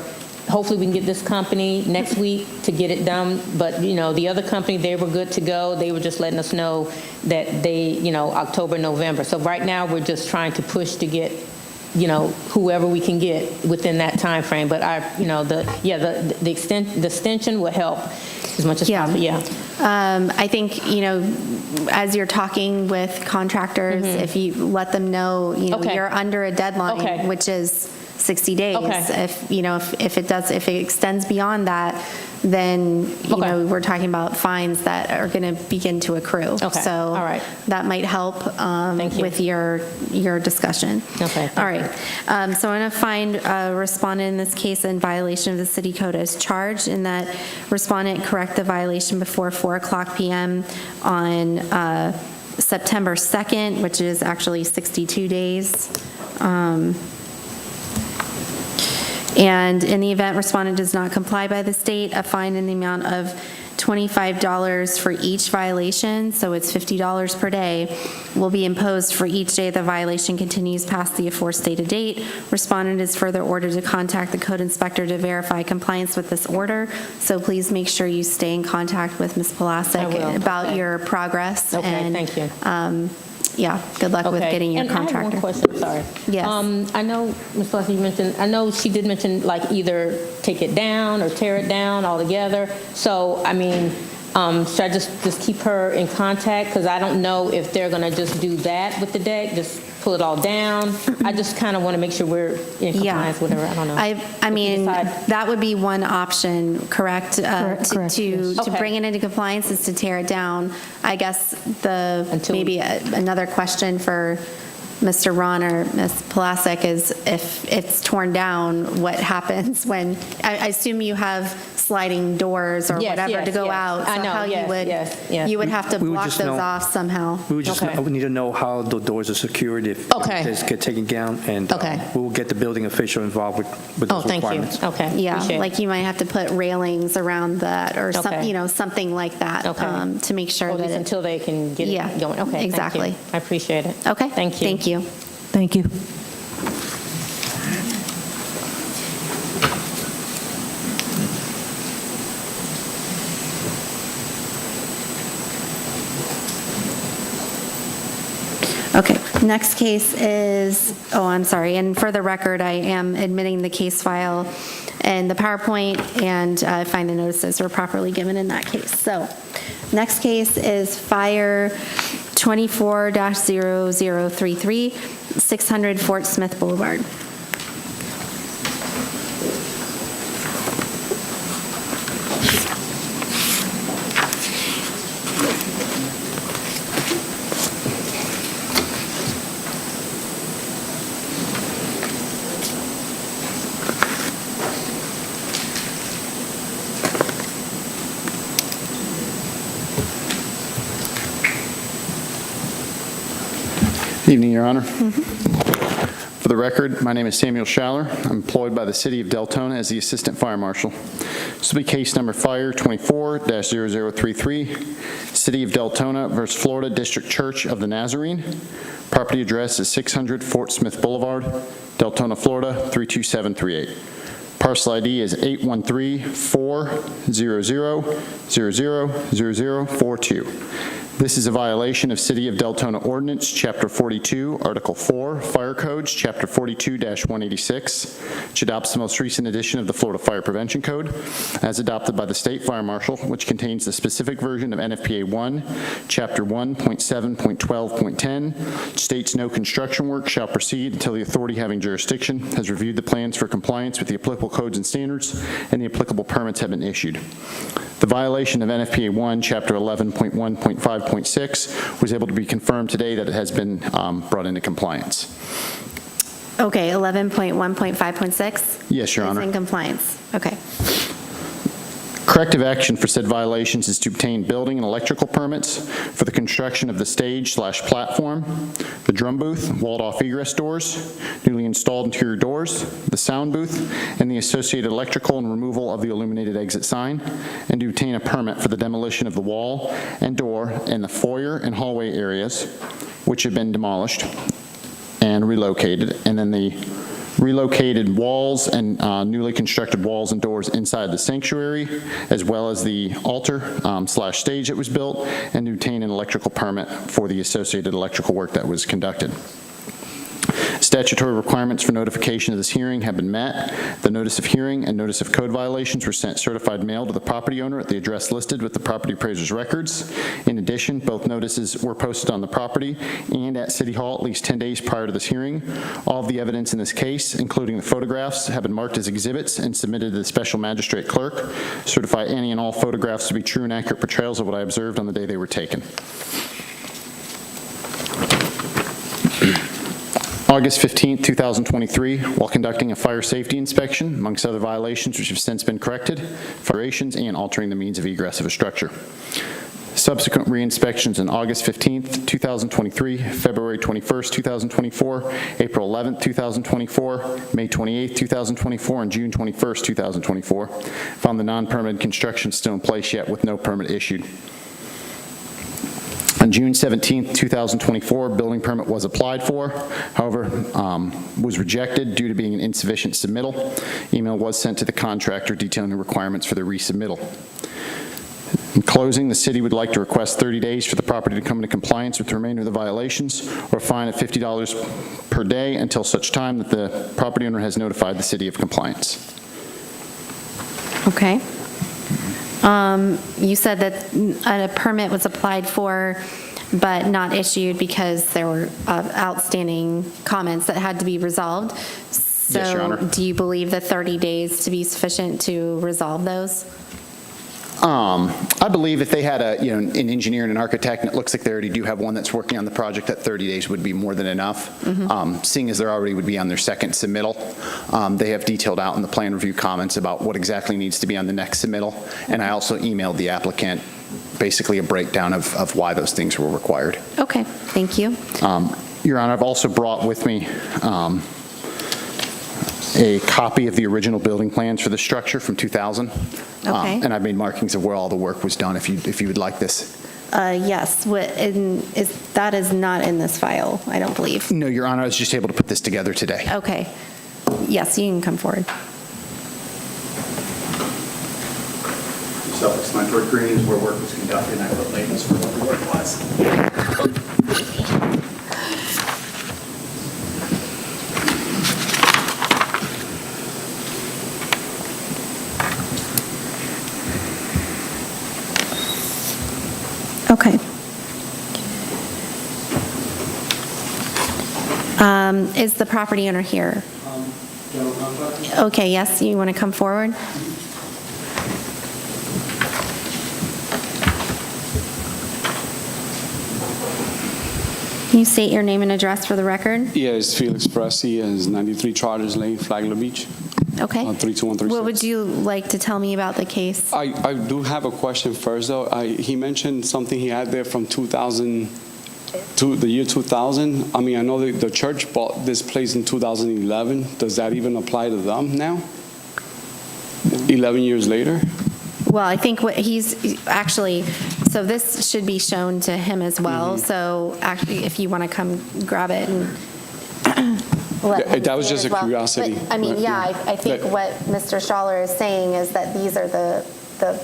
hopefully we can get this company next week to get it done. But, the other company, they were good to go. They were just letting us know that they, October, November. So right now we're just trying to push to get, whoever we can get within that time frame. But the extension will help as much as Yeah. possible. Yeah. I think, as you're talking with contractors, if you let them know, Okay. you're under a deadline, Okay. which is 60 days. Okay. If it extends beyond that, then, Okay. we're talking about fines that are going to begin to accrue. Okay. So All right. that might help Thank you. with your discussion. Okay. All right. So I'm going to find a respondent in this case in violation of the city code as charged, in that respondent correct the violation before 4:00 p.m. on September 2nd, which is actually 62 days. And in the event respondent does not comply by the state, a fine in the amount of $25 for each violation, so it's $50 per day, will be imposed for each day the violation continues past the aforestated date. Respondent is further ordered to contact the code inspector to verify compliance with this order. So please make sure you stay in contact with Ms. I will. Polasek about Okay. your progress. Okay, and, thank you. Yeah, good luck with Okay. getting your And I have contractor. one question, sorry. Yes. I know, Ms. Blessing, you mentioned, I know she did mention like either take it down or tear it down altogether. So, I mean, should I just keep her in contact? Because I don't know if they're going to just do that with the deck, just pull it all down. I just kind of want to make sure we're in compliance, whatever, I don't know. I mean, decide. that would be one option, correct? Correct, To yes. to Okay. bring it into compliance is to tear it down. I guess Until we- maybe another question for Mr. Ron or Ms. Polasek is, if it's torn down, what happens when, I assume you have sliding doors or Yes, whatever yes, to go yes. out. I so know, how you yes, would yes. You would have to We would block just those know. off somehow. We would just Okay. we need to know how the doors are secured if Okay. they get taken down, and Okay. we will get the building official involved with Oh, those thank you. requirements. Okay. Yeah, appreciate it. like you might have to put railings around that or Okay. something like that Okay. to make sure Or at that least it. until they can get Yeah, it going. Okay, thank you. exactly. I appreciate it. Okay. Thank you. Thank you. Thank you. Okay, next case is, I'm sorry, and for the record, I am admitting the case file and the PowerPoint, and I find the notices were properly given in that case. So, next case is Fire 24-0033, 600 Fort Smith Boulevard. Evening, Your Honor. For the record, my name is Samuel Schaller. I'm employed by the City of Deltona as the Assistant Fire Marshal. This will be case number Fire 24-0033, City of Deltona versus Florida District Church of the Nazarene. Property address is 600 Fort Smith Boulevard, Deltona, Florida 32738. Parcel ID is 813-400-000042. This is a violation of City of Deltona Ordinance, Chapter 42, Article 4, Fire Codes, Chapter 42-186, which adopts the most recent edition of the Florida Fire Prevention Code, as adopted by the State Fire Marshal, which contains the specific version of NFPA 1, Chapter 1.7.12.10, which states no construction work shall proceed until the authority having jurisdiction has reviewed the plans for compliance with the applicable codes and standards, and the applicable permits have been issued. The violation of NFPA 1, Chapter 11.1.5.6 was able to be confirmed today that it has been brought into compliance. Okay, 11.1.5.6? Yes, Your Honor. Is in compliance. Okay. Corrective action for said violations is to obtain building and electrical permits for the construction of the stage/platform, the drum booth, walled-off egress doors, newly installed interior doors, the sound booth, and the associated electrical and removal of the illuminated exit sign, and to obtain a permit for the demolition of the wall and door in the foyer and hallway areas, which have been demolished and relocated, and then the relocated walls and newly constructed walls and doors inside the sanctuary, as well as the altar/stage that was built, and to obtain an electrical permit for the associated electrical work that was conducted. Statutory requirements for notification of this hearing have been met. The notice of hearing and notice of code violations were sent certified mail to the property owner at the address listed with the property appraiser's records. In addition, both notices were posted on the property and at City Hall at least 10 days prior to this hearing. All of the evidence in this case, including the photographs, have been marked as exhibits and submitted to the special magistrate clerk. Certify any and all photographs to be true and accurate portrayals of what I observed on the day they were taken. August 15, 2023, while conducting a fire safety inspection, amongst other violations which have since been corrected, violations and altering the means of egress of a structure. Subsequent re-inspections on August 15, 2023, February 21, 2024, April 11, 2024, May 28, 2024, and June 21, 2024, found the non-permitted construction still in place yet with no permit issued. On June 17, 2024, building permit was applied for, however, was rejected due to being an insufficient submittal. Email was sent to the contractor detailing the requirements for the resubmittal. In closing, the city would like to request 30 days for the property to come into compliance with the remainder of the violations, or a fine of $50 per day until such time that the property owner has notified the city of compliance. Okay. You said that a permit was applied for but not issued because there were outstanding comments that had to be resolved. So Yes, Your Honor. do you believe the 30 days to be sufficient to resolve those? I believe if they had an engineer and an architect, and it looks like they already do have one that's working on the project, that 30 days would be more than enough. Seeing as they already would be on their second submittal, they have detailed out in the plan review comments about what exactly needs to be on the next submittal, and I also emailed the applicant basically a breakdown of why those things were required. Okay, thank you. Your Honor, I've also brought with me a copy of the original building plans for the structure from 2000. Okay. And I've made markings of where all the work was done, if you would like this. Yes, that is not in this file, I don't believe. No, Your Honor, I was just able to put this together today. Okay. Yes, you can come forward. Self-explanatory greens where work was conducted, and I put labels for what the work was. Okay. Is the property owner here? Okay, yes, you want to come forward? Can you state your name and address for the record? Yeah, it's Felix Pressy, and it's 93 Charters Lane, Flagler Beach. Okay. 32136. What would you like to tell me about the case? I do have a question first, though. He mentioned something he had there from 2000 the year 2000. I mean, I know the church bought this place in 2011. Does that even apply to them now? 11 years later? Well, I think what he's actually, so this should be shown to him as well. So actually, if you want to come grab it and let him That was see it just as a well. curiosity. But, I mean, Right, yeah, I think But- what Mr. Schaller is saying is that these are the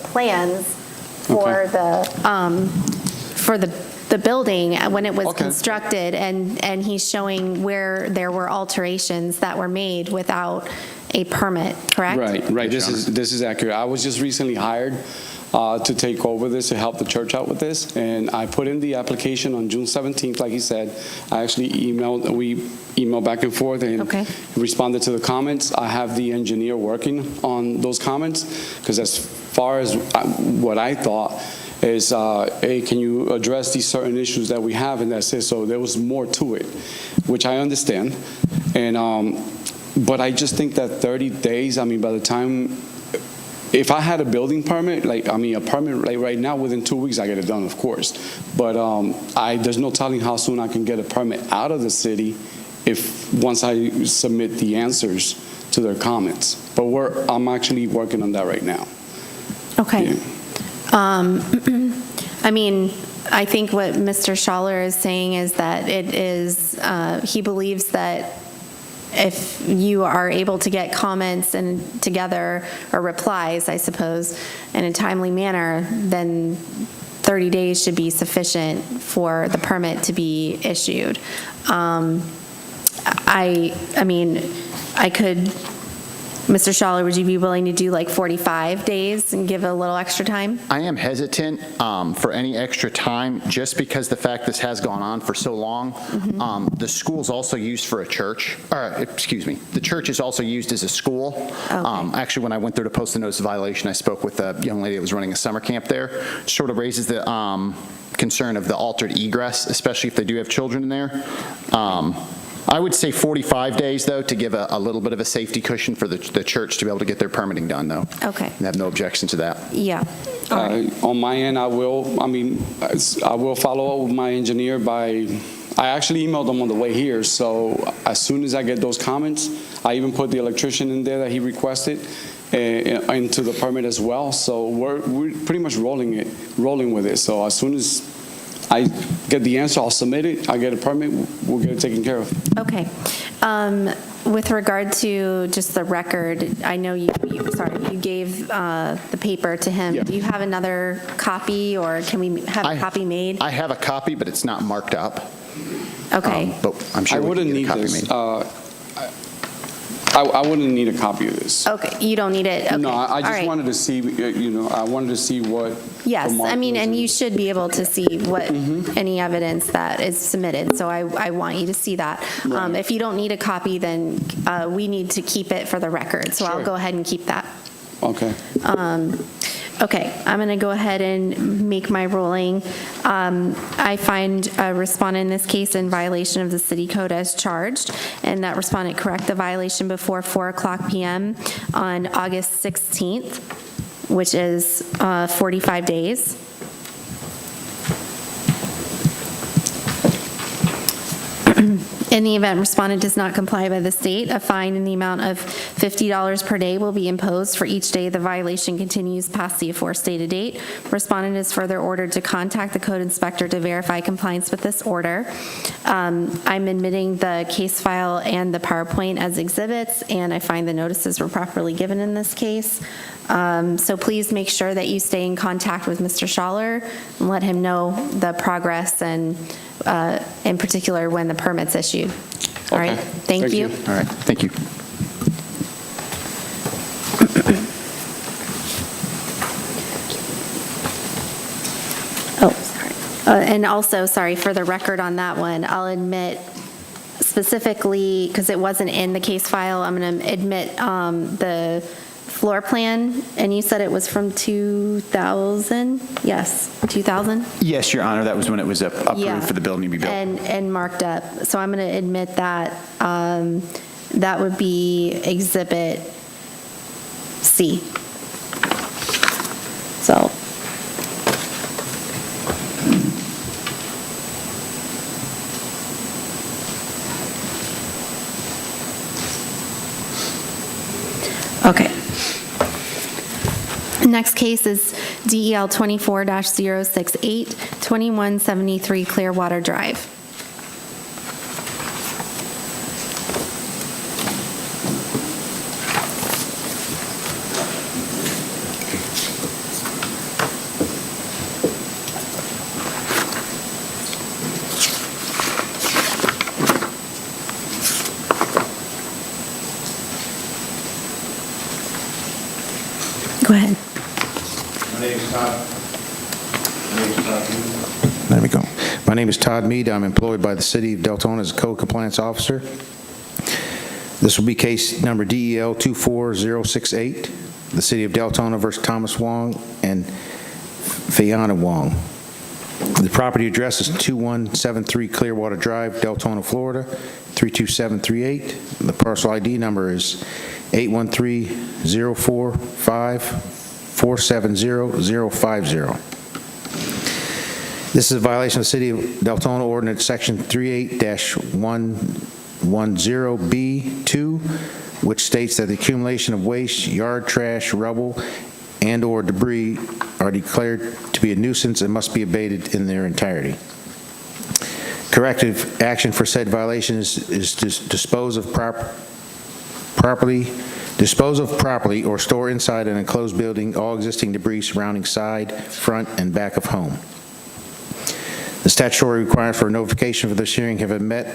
plans for Okay. the building when it was Okay. constructed, and he's showing where there were alterations that were made without a permit, correct? Right. This is accurate. I was just recently hired to take over this, to help the church out with this, and I put in the application on June 17th, like he said. we emailed back and forth and Okay. responded to the comments. I have the engineer working on those comments, because as far as what I thought is, hey, can you address these certain issues that we have, and that's it. So there was more to it, which I understand. And but I just think that 30 days, I mean, by the time, if I had a building permit, a permit like right now, within 2 weeks, I get it done, of course. But there's no telling how soon I can get a permit out of the city once I submit the answers to their comments. But I'm actually working on that right now. Okay. Yeah. I mean, I think what Mr. Schaller is saying is that he believes that if you are able to get comments and together, or replies, I suppose, in a timely manner, then 30 days should be sufficient for the permit to be issued. Mr. Schaller, would you be willing to do like 45 days and give a little extra time? I am hesitant for any extra time, just because the fact this has gone on for so long. The school's also used for a church, the church is also used as a school. Actually, when I went there to post the notice of violation, I spoke with a young lady that was running a summer camp there. Sort of raises the concern of the altered egress, especially if they do have children in there. I would say 45 days, though, to give a little bit of a safety cushion for the church to be able to get their permitting done, though. Okay. And have no objection to that. Yeah. All right. On my end, I will follow up with my engineer I actually emailed them on the way here, so as soon as I get those comments, I even put the electrician in there that he requested into the permit as well. So we're pretty much rolling with it. So as soon as I get the answer, I'll submit it, I get a permit, we'll get it taken care of. Okay. With regard to just the record, I know you gave the paper to him. Yeah. Do you have another copy, or can we have a copy made? I have a copy, but it's not marked up. Okay. But I'm sure I we wouldn't can get need a copy this. made. I wouldn't need a copy of this. Okay, you don't need it? Okay. No, I All just right. wanted to see, I wanted to see what. Yes, the mark I mean, was. and you should be able to see what, any evidence that is submitted, so I want you to see that. Right. If you don't need a copy, then we need to keep it for the record, so I'll Sure. go ahead and keep that. Okay. Okay, I'm going to go ahead and make my ruling. I find a respondent in this case in violation of the city code as charged, and that respondent correct the violation before 4:00 p.m. on August 16th, which is 45 days. In the event respondent does not comply by this date, a fine in the amount of $50 per day will be imposed for each day the violation continues past the aforestated date. Respondent is further ordered to contact the code inspector to verify compliance with this order. I'm admitting the case file and the PowerPoint as exhibits, and I find the notices were properly given in this case. So please make sure that you stay in contact with Mr. Schaller and let him know the progress, and in particular when the permit's issued. All right, Okay. thank you. All right, thank you. Oh, sorry. And also, sorry, for the record on that one, I'll admit specifically, because it wasn't in the case file, I'm going to admit the floor plan, and you said it was from 2000? Yes, 2000? Yes, Your Honor, that was when it was Yeah. approved for the building to be built. And marked up. So I'm going to admit that. That would be Exhibit C. So. Okay. Next case is DEL 24-068, 2173 Clearwater Drive. Go ahead. There we go. My name is Todd Mead. I'm employed by the City of Deltona as a Code Compliance Officer. This will be case number DEL 24068, the City of Deltona versus Thomas Wong and Fiona Wong. The property address is 2173 Clearwater Drive, Deltona, Florida, 32738. The parcel ID number is 813-045-470-050. This is a violation of the City of Deltona Ordinance Section 38-110B2, which states that the accumulation of waste, yard trash, rubble, and/or debris are declared to be a nuisance and must be abated in their entirety. Corrective action for said violation is to dispose of properly or store inside an enclosed building all existing debris surrounding side, front, and back of home. The statutory requirements for notification for this hearing have been met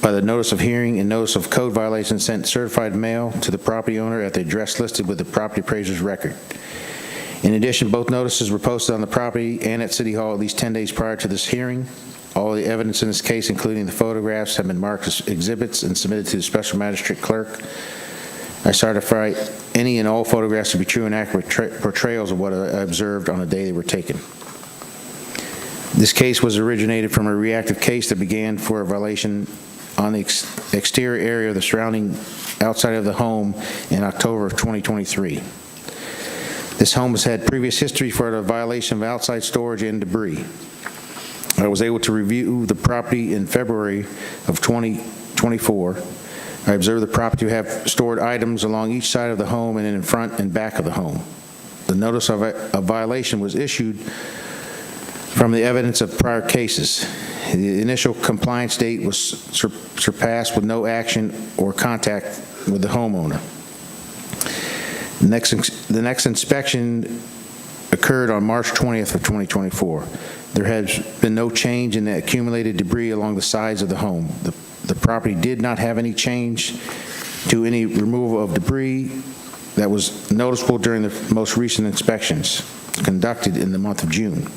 by the notice of hearing and notice of code violation sent certified mail to the property owner at the address listed with the property appraiser's record. In addition, both notices were posted on the property and at City Hall at least 10 days prior to this hearing. All the evidence in this case, including the photographs, have been marked as exhibits and submitted to the Special Magistrate Clerk. I certify any and all photographs to be true and accurate portrayals of what I observed on the day they were taken. This case was originated from a reactive case that began for a violation on the exterior area of the surrounding outside of the home in October of 2023. This home has had previous history for a violation of outside storage and debris. I was able to review the property in February of 2024. I observed the property to have stored items along each side of the home and in front and back of the home. The notice of a violation was issued from the evidence of prior cases. The initial compliance date was surpassed with no action or contact with the homeowner. The next inspection occurred on March 20th of 2024. There has been no change in the accumulated debris along the sides of the home. The property did not have any change to any removal of debris that was noticeable during the most recent inspections conducted in the month of June.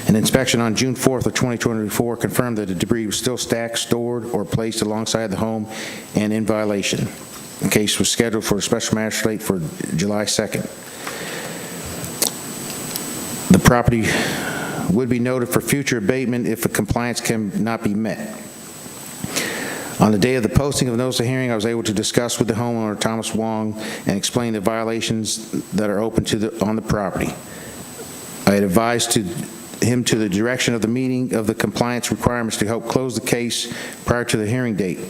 An inspection on June 4th of 2024 confirmed that the debris was still stacked, stored, or placed alongside the home and in violation. The case was scheduled for a special magistrate for July 2nd. The property would be noted for future abatement if a compliance cannot be met. On the day of the posting of the notice of hearing, I was able to discuss with the homeowner, Thomas Wong, and explain the violations that are open on the property. I had advised him to the direction of the meeting of the compliance requirements to help close the case prior to the hearing date.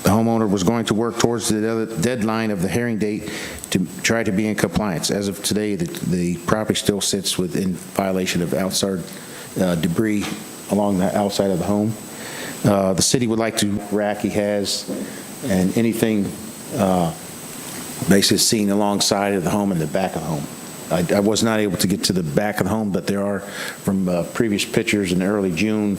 The homeowner was going to work towards the deadline of the hearing date to try to be in compliance. As of today, the property still sits within violation of outside debris along the outside of the home. The city would like to rack he has and anything basically seen alongside of the home and the back of the home. I was not able to get to the back of the home, but there are from previous pictures in early June.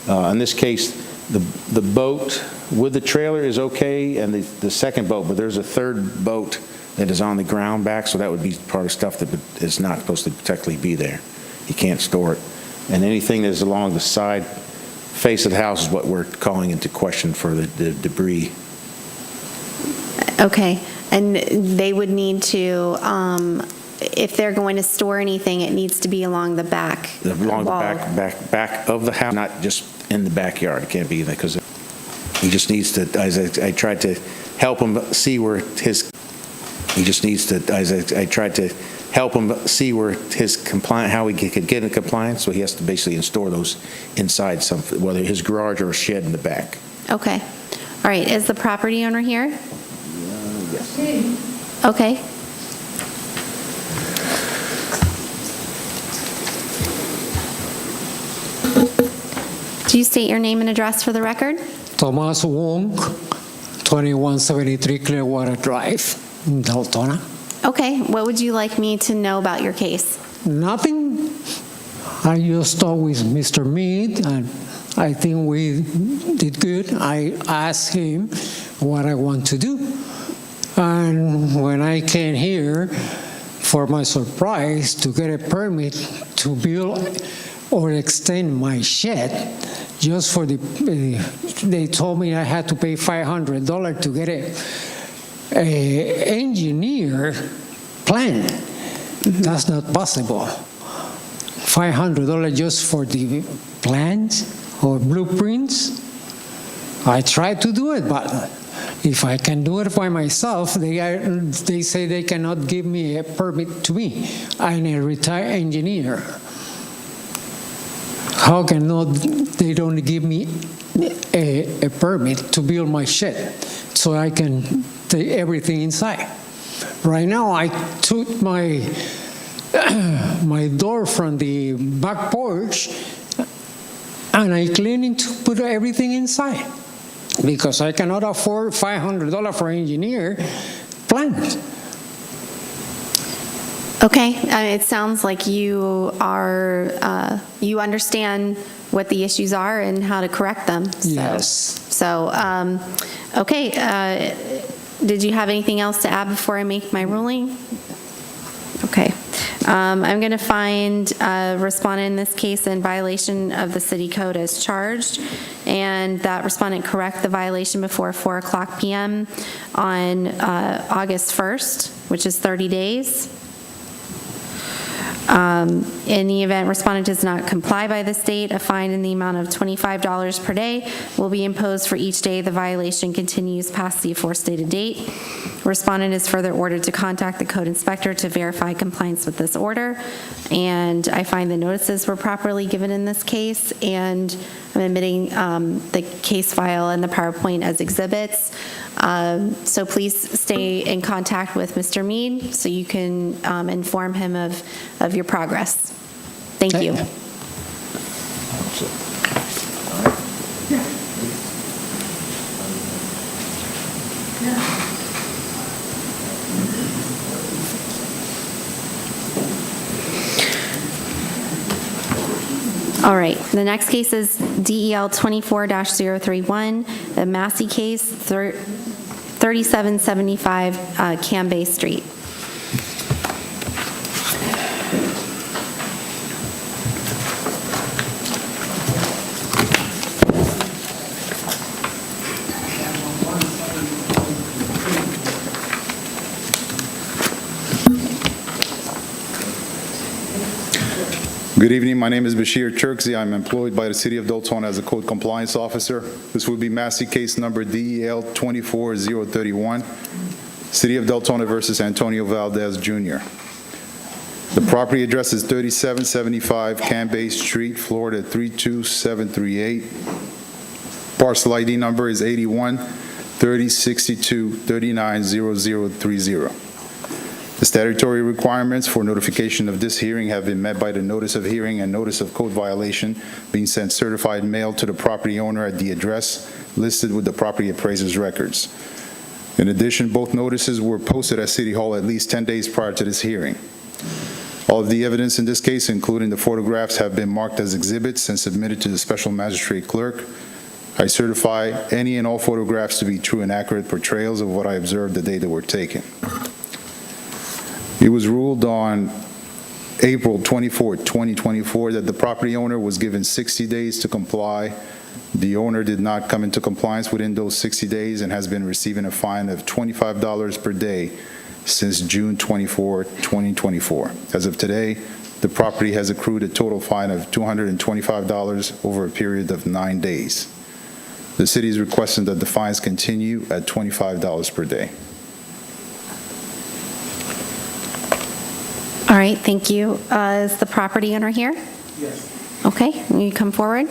In this case, the boat with the trailer is okay, and the second boat, but there's a third boat that is on the ground back, so that would be part of stuff that is not supposed to technically be there. You can't store it. And anything that is along the side face of the house is what we're calling into question for the debris. Okay, and they would need to, if they're going to store anything, it needs to be along the back Along wall. the back of the house, not just in the backyard. It can't be there because he just needs to, as I tried to help him see where his, he just needs to, as I tried to help him see where his compliant, how he could get in compliance, so he has to basically store those inside some, whether his garage or a shed in the back. Okay. All right, is the property owner here? yes. Okay. Do you state your name and address for the record? Thomas Wong, 2173 Clearwater Drive, Deltona. Okay, what would you like me to know about your case? Nothing. I just talked with Mr. Mead, and I think we did good. I asked him what I want to do. And when I came here, for my surprise, to get a permit to build or extend my shed, just for they told me I had to pay $500 to get a engineer plan. That's not possible. $500 just for the plans or blueprints. I tried to do it, but if I can do it by myself, they say they cannot give me a permit to me. I'm a retired engineer. How can they don't give me a permit to build my shed so I can take everything inside? Right now, I took my door from the back porch and I cleaning to put everything inside because I cannot afford $500 for engineer plans. Okay, it sounds like you are, you understand what the issues are and how to correct them. So, okay, did you have anything else to add before I make my ruling? Okay. I'm going to find a respondent in this case in violation of the city code as charged, and that respondent correct the violation before 4:00 p.m. on August 1st, which is 30 days. In the event respondent does not comply by this date, a fine in the amount of $25 per day will be imposed for each day the violation continues past the aforestated date. Respondent is further ordered to contact the code inspector to verify compliance with this order, and I find the notices were properly given in this case, and I'm admitting the case file and the PowerPoint as exhibits. So please stay in contact with Mr. Mead so you can inform him of your progress. Thank you. All right, the next case is DEL 24-031, the Massey case, 3775 Cambay Street. Good evening. My name is Bashir Turkzi. I'm employed by the City of Deltona as a code compliance officer. This would be Massey case number DEL 24031, City of Deltona versus Antonio Valdez Jr. The property address is 3775 Cambay Street, Florida 32738. Parcel ID number is 81 30 62 39 0030. The statutory requirements for notification of this hearing have been met by the notice of hearing and notice of code violation being sent certified mail to the property owner at the address listed with the property appraiser's records. In addition, both notices were posted at City Hall at least 10 days prior to this hearing. All of the evidence in this case, including the photographs, have been marked as exhibits and submitted to the special magistrate clerk. I certify any and all photographs to be true and accurate portrayals of what I observed the day they were taken. It was ruled on April 24, 2024, that the property owner was given 60 days to comply. The owner did not come into compliance within those 60 days and has been receiving a fine of $25 per day since June 24, 2024. As of today, the property has accrued a total fine of $225 over a period of 9 days. The city is requesting that the fines continue at $25 per day. All right, thank you. Is the property owner here? Yes. Okay, will you come forward?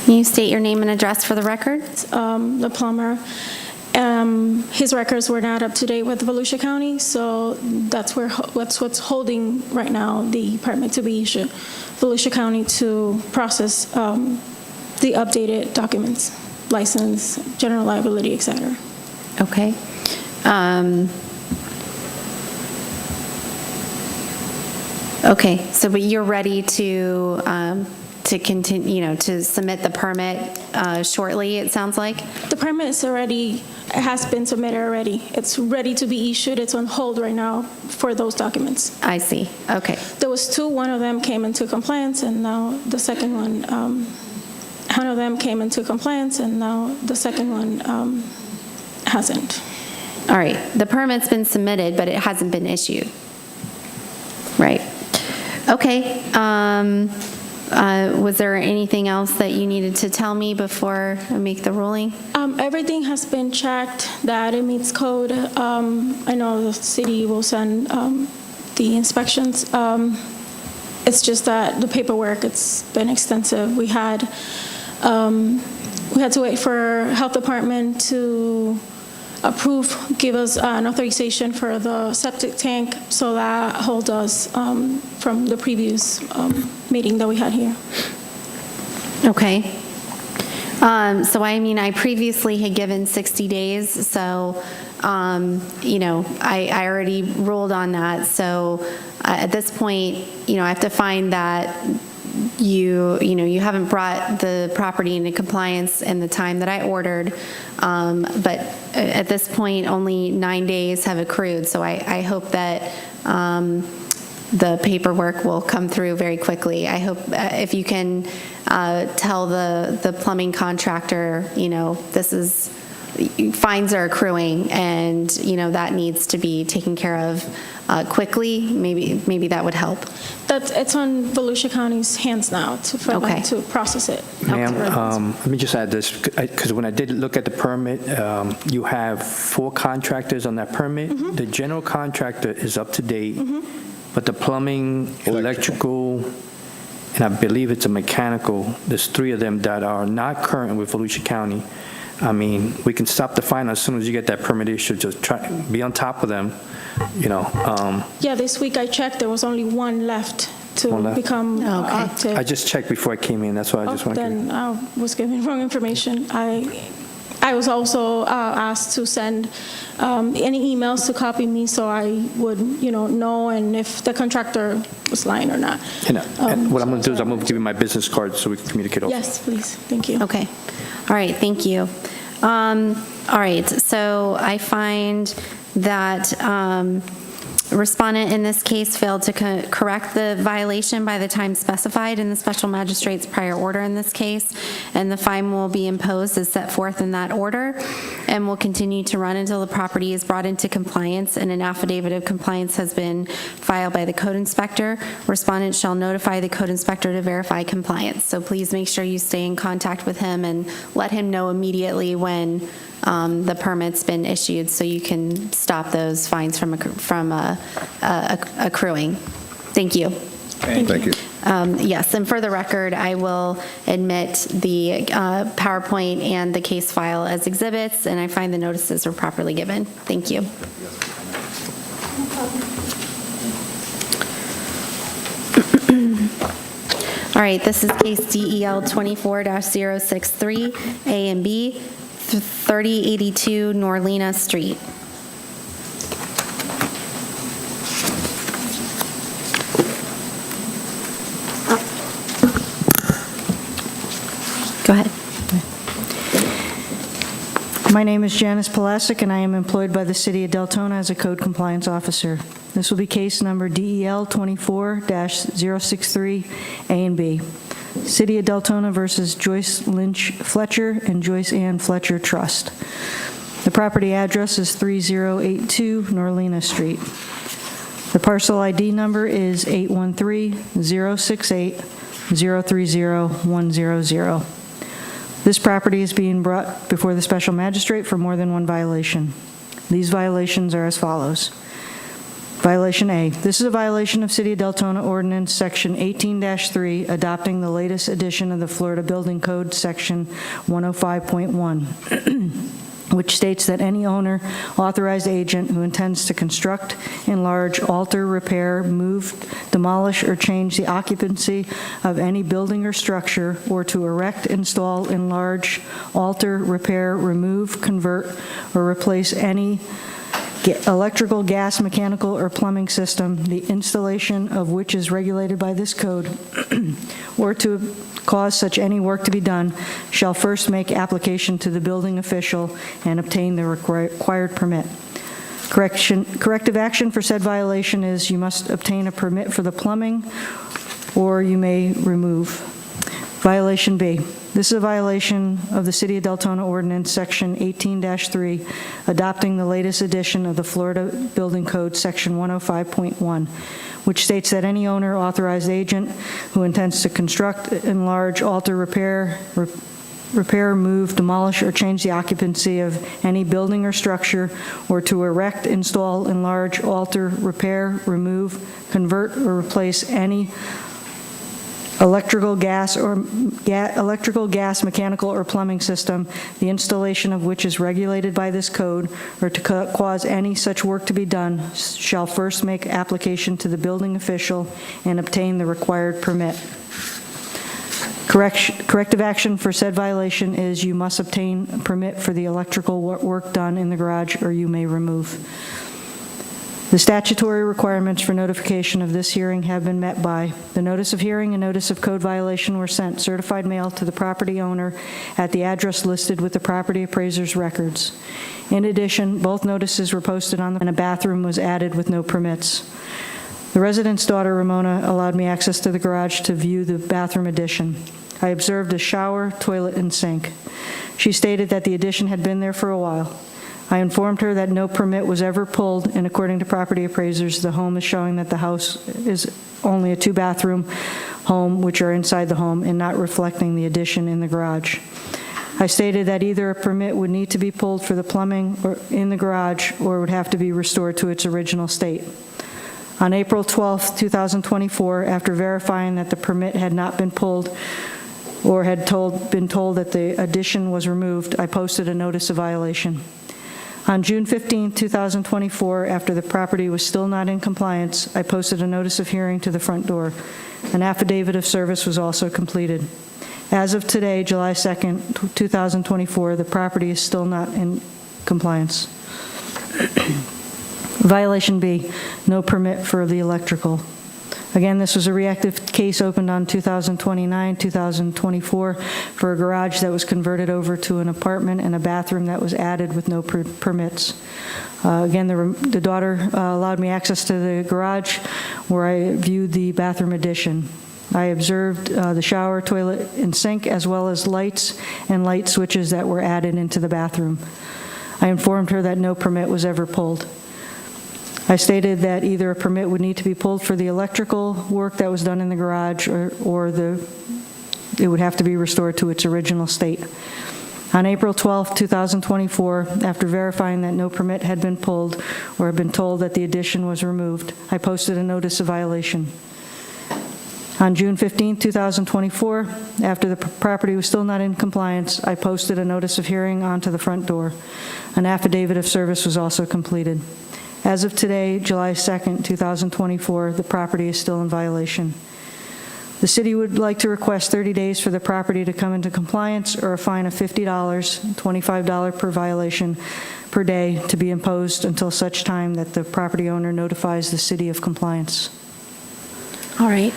Can you state your name and address for the record? The plumber. His records were not up to date with Volusia County, so that's what's holding right now the permit to be issued. Volusia County to process the updated documents, license, general liability, etc. Okay. Okay, so but you're ready to continue, to submit the permit shortly, it sounds like? The permit is already, it has been submitted already. It's ready to be issued. It's on hold right now for those documents. I see, okay. There was two, one of them came into compliance, and now the second one, one of them came into compliance, and now the second one hasn't. All right, the permit's been submitted, but it hasn't been issued. Right. Okay. Was there anything else that you needed to tell me before I make the ruling? Everything has been checked, that it meets code. I know the city will send the inspections. It's just that the paperwork, it's been extensive. We had to wait for health department to give us an authorization for the septic tank, so that hold us from the previous meeting that we had here. Okay. So I mean, I previously had given 60 days, so, I already ruled on that. So at this point, I have to find that you haven't brought the property into compliance in the time that I ordered, but at this point, only 9 days have accrued, so I hope that the paperwork will come through very quickly. I hope if you can tell the plumbing contractor, fines are accruing, and that needs to be taken care of quickly. Maybe that would help. It's on Volusia County's hands now for them to process it. Ma'am, let me just add this, because when I did look at the permit, you have 4 contractors on that permit. Mm-hmm. The general contractor is up to date, but the plumbing, electrical, and I believe it's a mechanical, there's 3 of them that are not current with Volusia County. I mean, we can stop the fine as soon as you get that permit issued. Just be on top of them, Yeah, this week I checked, there was only one left to become active. I just checked before I came in, that's why I just wanted to. Then I was given wrong information. I was also asked to send any emails to copy me, so I would, know, and if the contractor was lying or not. And what I'm going to do is I'm going to give you my business card so we can communicate also. Yes, please. Thank you. Okay. All right, thank you. All right, so I find that respondent in this case failed to correct the violation by the time specified in the special magistrate's prior order in this case, and the fine will be imposed as set forth in that order and will continue to run until the property is brought into compliance and an affidavit of compliance has been filed by the code inspector. Respondent shall notify the code inspector to verify compliance. So please make sure you stay in contact with him and let him know immediately when the permit's been issued, so you can stop those fines from accruing. Thank you. Thank you. Yes, and for the record, I will admit the PowerPoint and the case file as exhibits, and I find the notices were properly given. Thank you. All right, this is case DEL 24-063, A and B, 3082 Norlena Street. Go ahead. My name is Janice Palasic, and I am employed by the City of Deltona as a code compliance officer. This will be case number DEL 24-063, A and B. City of Deltona versus Joyce Lynch Fletcher and Joyce Ann Fletcher Trust. The property address is 3082 Norlena Street. The parcel ID number is 813-068-030-100. This property is being brought before the special magistrate for more than one violation. These violations are as follows. Violation A. This is a violation of City of Deltona Ordinance Section 18-3, adopting the latest edition of the Florida Building Code, Section 105.1, which states that any owner, authorized agent who intends to construct, enlarge, alter, repair, move, demolish, or change the occupancy of any building or structure, or to erect, install, enlarge, alter, repair, remove, convert, or replace any electrical, gas, mechanical, or plumbing system, the installation of which is regulated by this code, or to cause such any work to be done, shall first make application to the building official and obtain the required permit. Corrective action for said violation is you must obtain a permit for the plumbing, or you may remove. Violation B. This is a violation of the City of Deltona Ordinance, Section 18-3, adopting the latest edition of the Florida Building Code, Section 105.1, which states that any owner, authorized agent who intends to construct, enlarge, alter, repair, move, demolish, or change the occupancy of any building or structure, or to erect, install, enlarge, alter, repair, remove, convert, or replace any electrical, gas, mechanical, or plumbing system, the installation of which is regulated by this code, or to cause any such work to be done, shall first make application to the building official and obtain the required permit. Corrective action for said violation is you must obtain a permit for the electrical work done in the garage, or you may remove. The statutory requirements for notification of this hearing have been met by the notice of hearing and notice of code violation were sent certified mail to the property owner at the address listed with the property appraiser's records. In addition, both notices were posted on and a bathroom was added with no permits. The resident's daughter, Ramona, allowed me access to the garage to view the bathroom addition. I observed a shower, toilet, and sink. She stated that the addition had been there for a while. I informed her that no permit was ever pulled, and according to property appraisers, the home is showing that the house is only a two-bathroom home, which are inside the home, and not reflecting the addition in the garage. I stated that either a permit would need to be pulled for the plumbing or in the garage, or would have to be restored to its original state. On April 12, 2024, after verifying that the permit had not been pulled or had been told that the addition was removed, I posted a notice of violation. On June 15, 2024, after the property was still not in compliance, I posted a notice of hearing to the front door. An affidavit of service was also completed. As of today, July 2, 2024, the property is still not in compliance. Violation B, no permit for the electrical. Again, this was a reactive case opened on 2024 for a garage that was converted over to an apartment and a bathroom that was added with no permits. Again, the daughter allowed me access to the garage where I viewed the bathroom addition. I observed the shower, toilet, and sink, as well as lights and light switches that were added into the bathroom. I informed her that no permit was ever pulled. I stated that either a permit would need to be pulled for the electrical work that was done in the garage, or it would have to be restored to its original state. On April 12, 2024, after verifying that no permit had been pulled or had been told that the addition was removed, I posted a notice of violation. On June 15, 2024, after the property was still not in compliance, I posted a notice of hearing onto the front door. An affidavit of service was also completed. As of today, July 2, 2024, the property is still in violation. The city would like to request 30 days for the property to come into compliance, or a fine of $50, $25 per violation per day, to be imposed until such time that the property owner notifies the city of compliance. All right.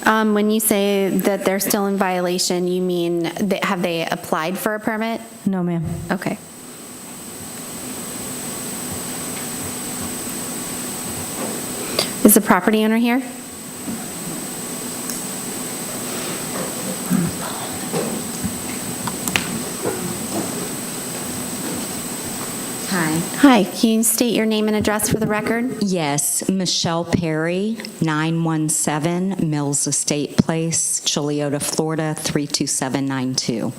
When you say that they're still in violation, you mean, have they applied for a permit? No, ma'am. Okay. Is the property owner here? Hi. Hi, can you state your name and address for the record? Yes, Michelle Perry, 917 Mills Estate Place, Chiliota, Florida, 32792.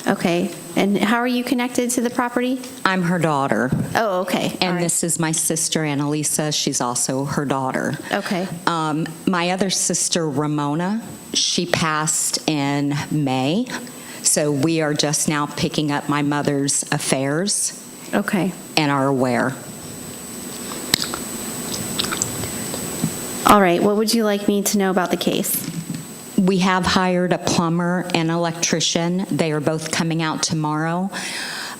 Okay. And how are you connected to the property? I'm her daughter. Oh, okay. And this is my sister, Annalisa. She's also her daughter. Okay. My other sister, Ramona, she passed in May. So we are just now picking up my mother's affairs. Okay. And are aware. All right. What would you like me to know about the case? We have hired a plumber and electrician. They are both coming out tomorrow.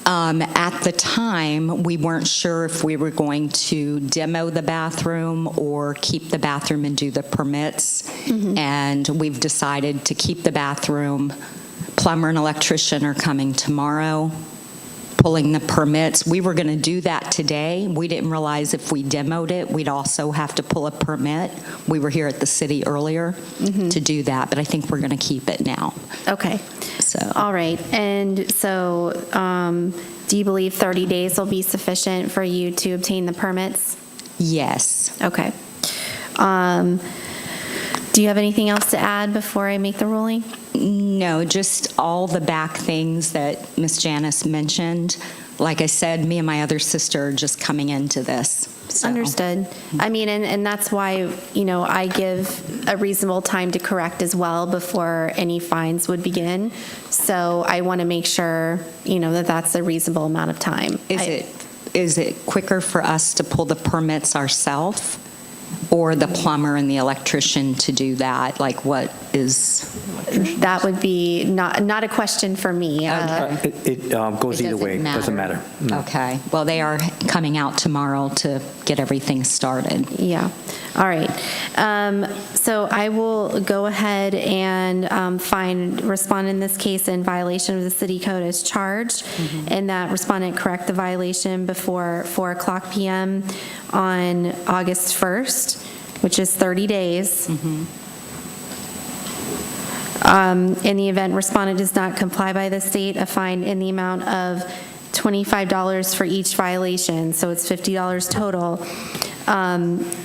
At the time, we weren't sure if we were going to demo the bathroom or keep the bathroom and do the permits. And we've decided to keep the bathroom. Plumber and electrician are coming tomorrow, pulling the permits. We were going to do that today. We didn't realize if we demoed it, we'd also have to pull a permit. We were here at the city earlier to do that, but I think we're going to keep it now. Okay. So. All right. And so do you believe 30 days will be sufficient for you to obtain the permits? Yes. Okay. Do you have anything else to add before I make the ruling? No, just all the back things that Ms. Janice mentioned. Like I said, me and my other sister are just coming into this. So. Understood. I mean, and that's why, I give a reasonable time to correct as well before any fines would begin. So I want to make sure, that that's a reasonable amount of time. Is it quicker for us to pull the permits ourselves or the plumber and the electrician to do that? Like what is? That would be not a question for me. It goes either way. Doesn't matter. No. Okay. Well, they are coming out tomorrow to get everything started. Yeah. All right. So I will go ahead and respond in this case in violation of the city code as charged, and that respondent correct the violation before 4:00 p.m. on August 1st, which is 30 days. In the event respondent does not comply by the state, a fine in the amount of $25 for each violation, so it's $50 total,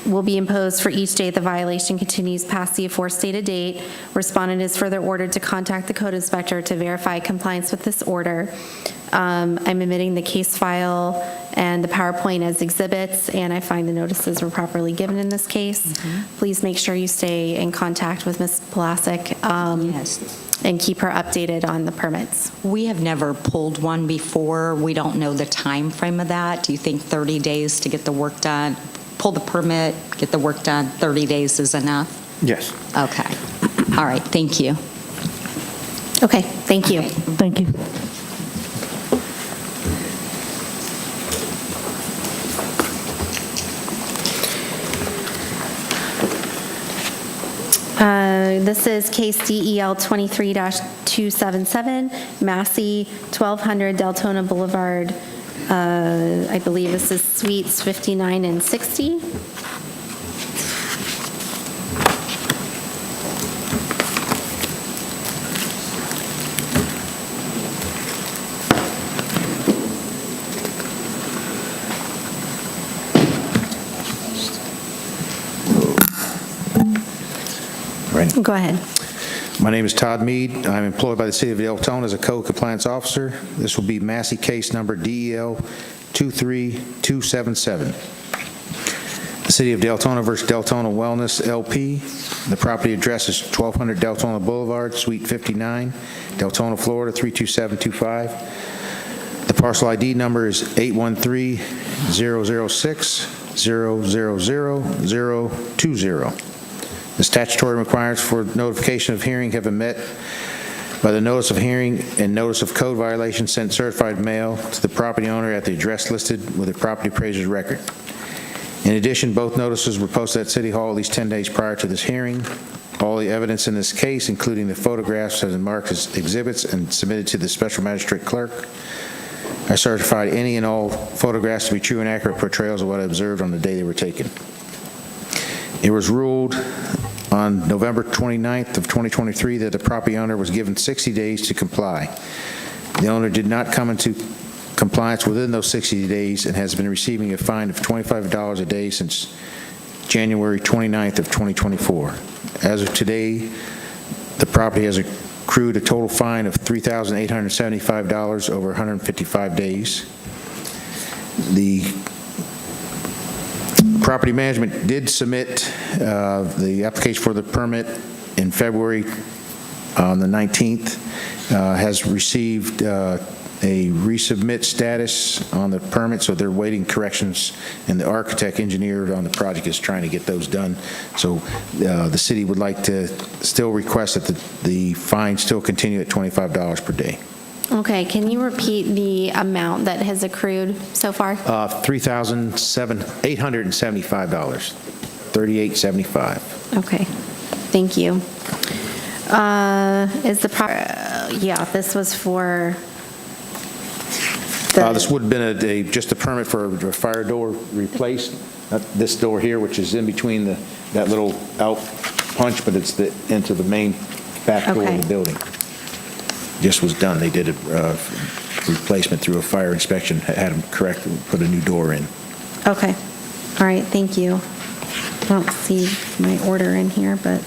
will be imposed for each day the violation continues past the aforestated date. Respondent is further ordered to contact the code inspector to verify compliance with this order. I'm admitting the case file and the PowerPoint as exhibits, and I find the notices were properly given in this case. Please make sure you stay in contact with Ms. Pulasic and keep her updated on the permits. We have never pulled one before. We don't know the time frame of that. Do you think 30 days to get the work done? Pull the permit, get the work done, 30 days is enough? Yes. Okay. All right. Thank you. Okay. Thank you. Thank you. This is case DEL 23-277, Massey, 1200 Deltona Boulevard. I believe this is suites 59 and 60. Go ahead. My name is Todd Mead. I'm employed by the City of Deltona as a code compliance officer. This will be Massey case number DEL 23277. The City of Deltona versus Deltona Wellness LP. The property address is 1200 Deltona Boulevard, Suite 59, Deltona, Florida 32725. The parcel ID number is 813-006-000-020. The statutory requirements for notification of hearing have been met by the notice of hearing and notice of code violation sent certified mail to the property owner at the address listed with the property appraiser's record. In addition, both notices were posted at City Hall at least 10 days prior to this hearing. All the evidence in this case, including the photographs, have been marked as exhibits and submitted to the special magistrate clerk. I certified any and all photographs to be true and accurate portrayals of what I observed on the day they were taken. It was ruled on November 29th of 2023 that the property owner was given 60 days to comply. The owner did not come into compliance within those 60 days and has been receiving a fine of $25 a day since January 29th of 2024. As of today, the property has accrued a total fine of $3,875 over 155 days. The property management did submit the application for the permit in February on the 19th, has received a resubmit status on the permit, so they're waiting corrections, and the architect engineer on the project is trying to get those done. So the city would like to still request that the fine still continue at $25 per day. Okay, can you repeat the amount that has accrued so far? $3,875, $38.75. Okay, thank you. Yeah, this was for This would have been just a permit for a fire door replaced. This door here, which is in between that little out punch, but it's into the main back door of the building. Just was done. They did a replacement through a fire inspection, had them correct, put a new door in. Okay, all right, thank you. I don't see my order in here, but.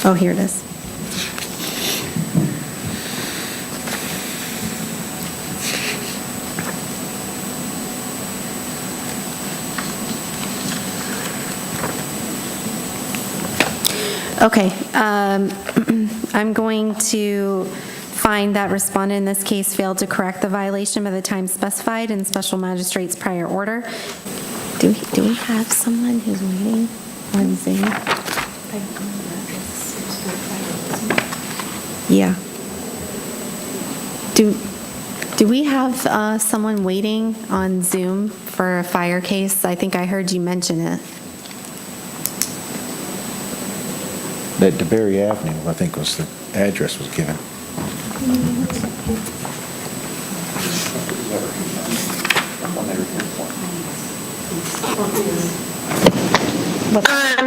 Oh, here it is. Okay, I'm going to find that respondent in this case failed to correct the violation by the time specified in special magistrate's prior order. Do we have someone who's waiting on Zoom? Yeah. Do we have someone waiting on Zoom for a fire case? I think I heard you mention it. That DeBerry Avenue, I think, was the address was given.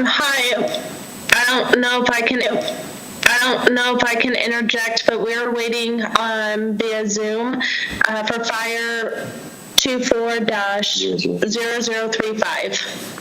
Hi. I don't know if I can interject, but we're waiting via Zoom for fire 24-0035.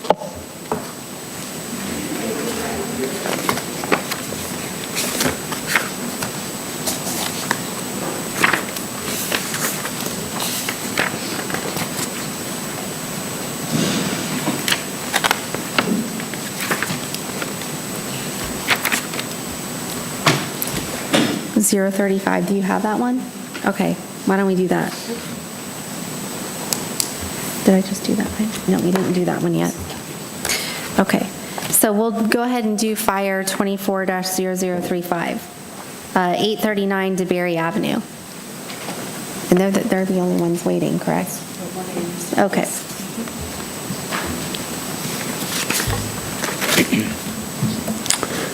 .035, do you have that one? Okay, why don't we do that? Did I just do that one? No, we didn't do that one yet. Okay, so we'll go ahead and do fire 24-0035, 839 DeBerry Avenue. And they're the only ones waiting, correct? Okay.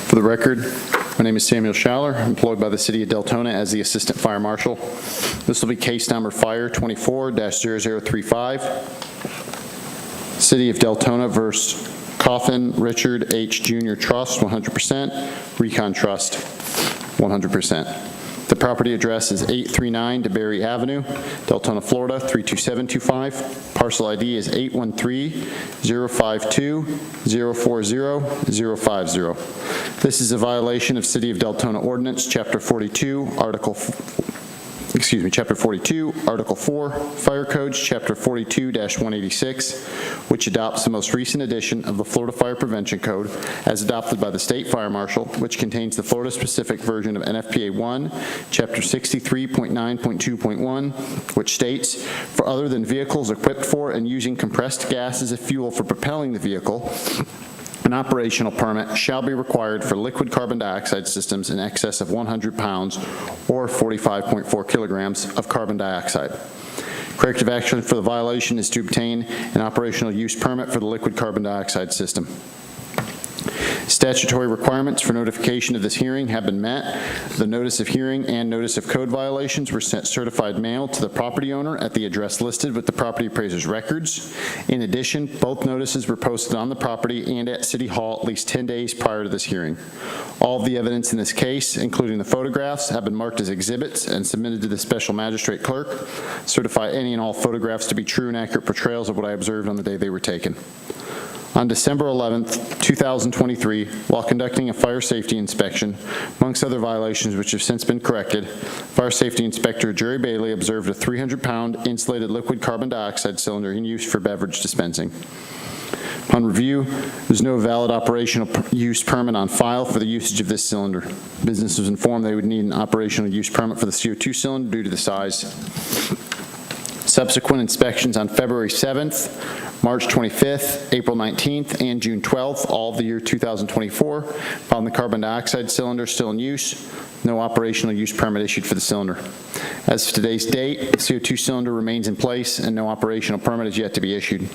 For the record, my name is Samuel Schaller, employed by the City of Deltona as the Assistant Fire Marshal. This will be case number Fire 24-0035, City of Deltona versus Coffin Richard H. Jr. Trust, 100%, Recon Trust, 100%. The property address is 839 DeBerry Avenue, Deltona, Florida, 32725. Parcel ID is 813-052-040-050. This is a violation of City of Deltona Ordinance, Chapter 42, Article 4, Fire Codes, Chapter 42-186, which adopts the most recent edition of the Florida Fire Prevention Code as adopted by the State Fire Marshal, which contains the Florida-specific version of NFPA 1, Chapter 63.9.2.1, which states, for other than vehicles equipped for and using compressed gas as a fuel for propelling the vehicle, an operational permit shall be required for liquid carbon dioxide systems in excess of 100 pounds or 45.4 kilograms of carbon dioxide. Corrective action for the violation is to obtain an operational use permit for the liquid carbon dioxide system. Statutory requirements for notification of this hearing have been met. The notice of hearing and notice of code violations were sent certified mail to the property owner at the address listed with the property appraiser's records. In addition, both notices were posted on the property and at City Hall at least 10 days prior to this hearing. All of the evidence in this case, including the photographs, have been marked as exhibits and submitted to the special magistrate clerk. Certify any and all photographs to be true and accurate portrayals of what I observed on the day they were taken. On December 11th, 2023, while conducting a fire safety inspection, amongst other violations which have since been corrected, Fire Safety Inspector Jerry Bailey observed a 300-pound insulated liquid carbon dioxide cylinder in use for beverage dispensing. Upon review, there's no valid operational use permit on file for the usage of this cylinder. Business was informed they would need an operational use permit for the CO2 cylinder due to the size. Subsequent inspections on February 7th, March 25th, April 19th, and June 12th, all of the year 2024, found the carbon dioxide cylinder still in use. No operational use permit issued for the cylinder. As of today's date, the CO2 cylinder remains in place and no operational permit is yet to be issued.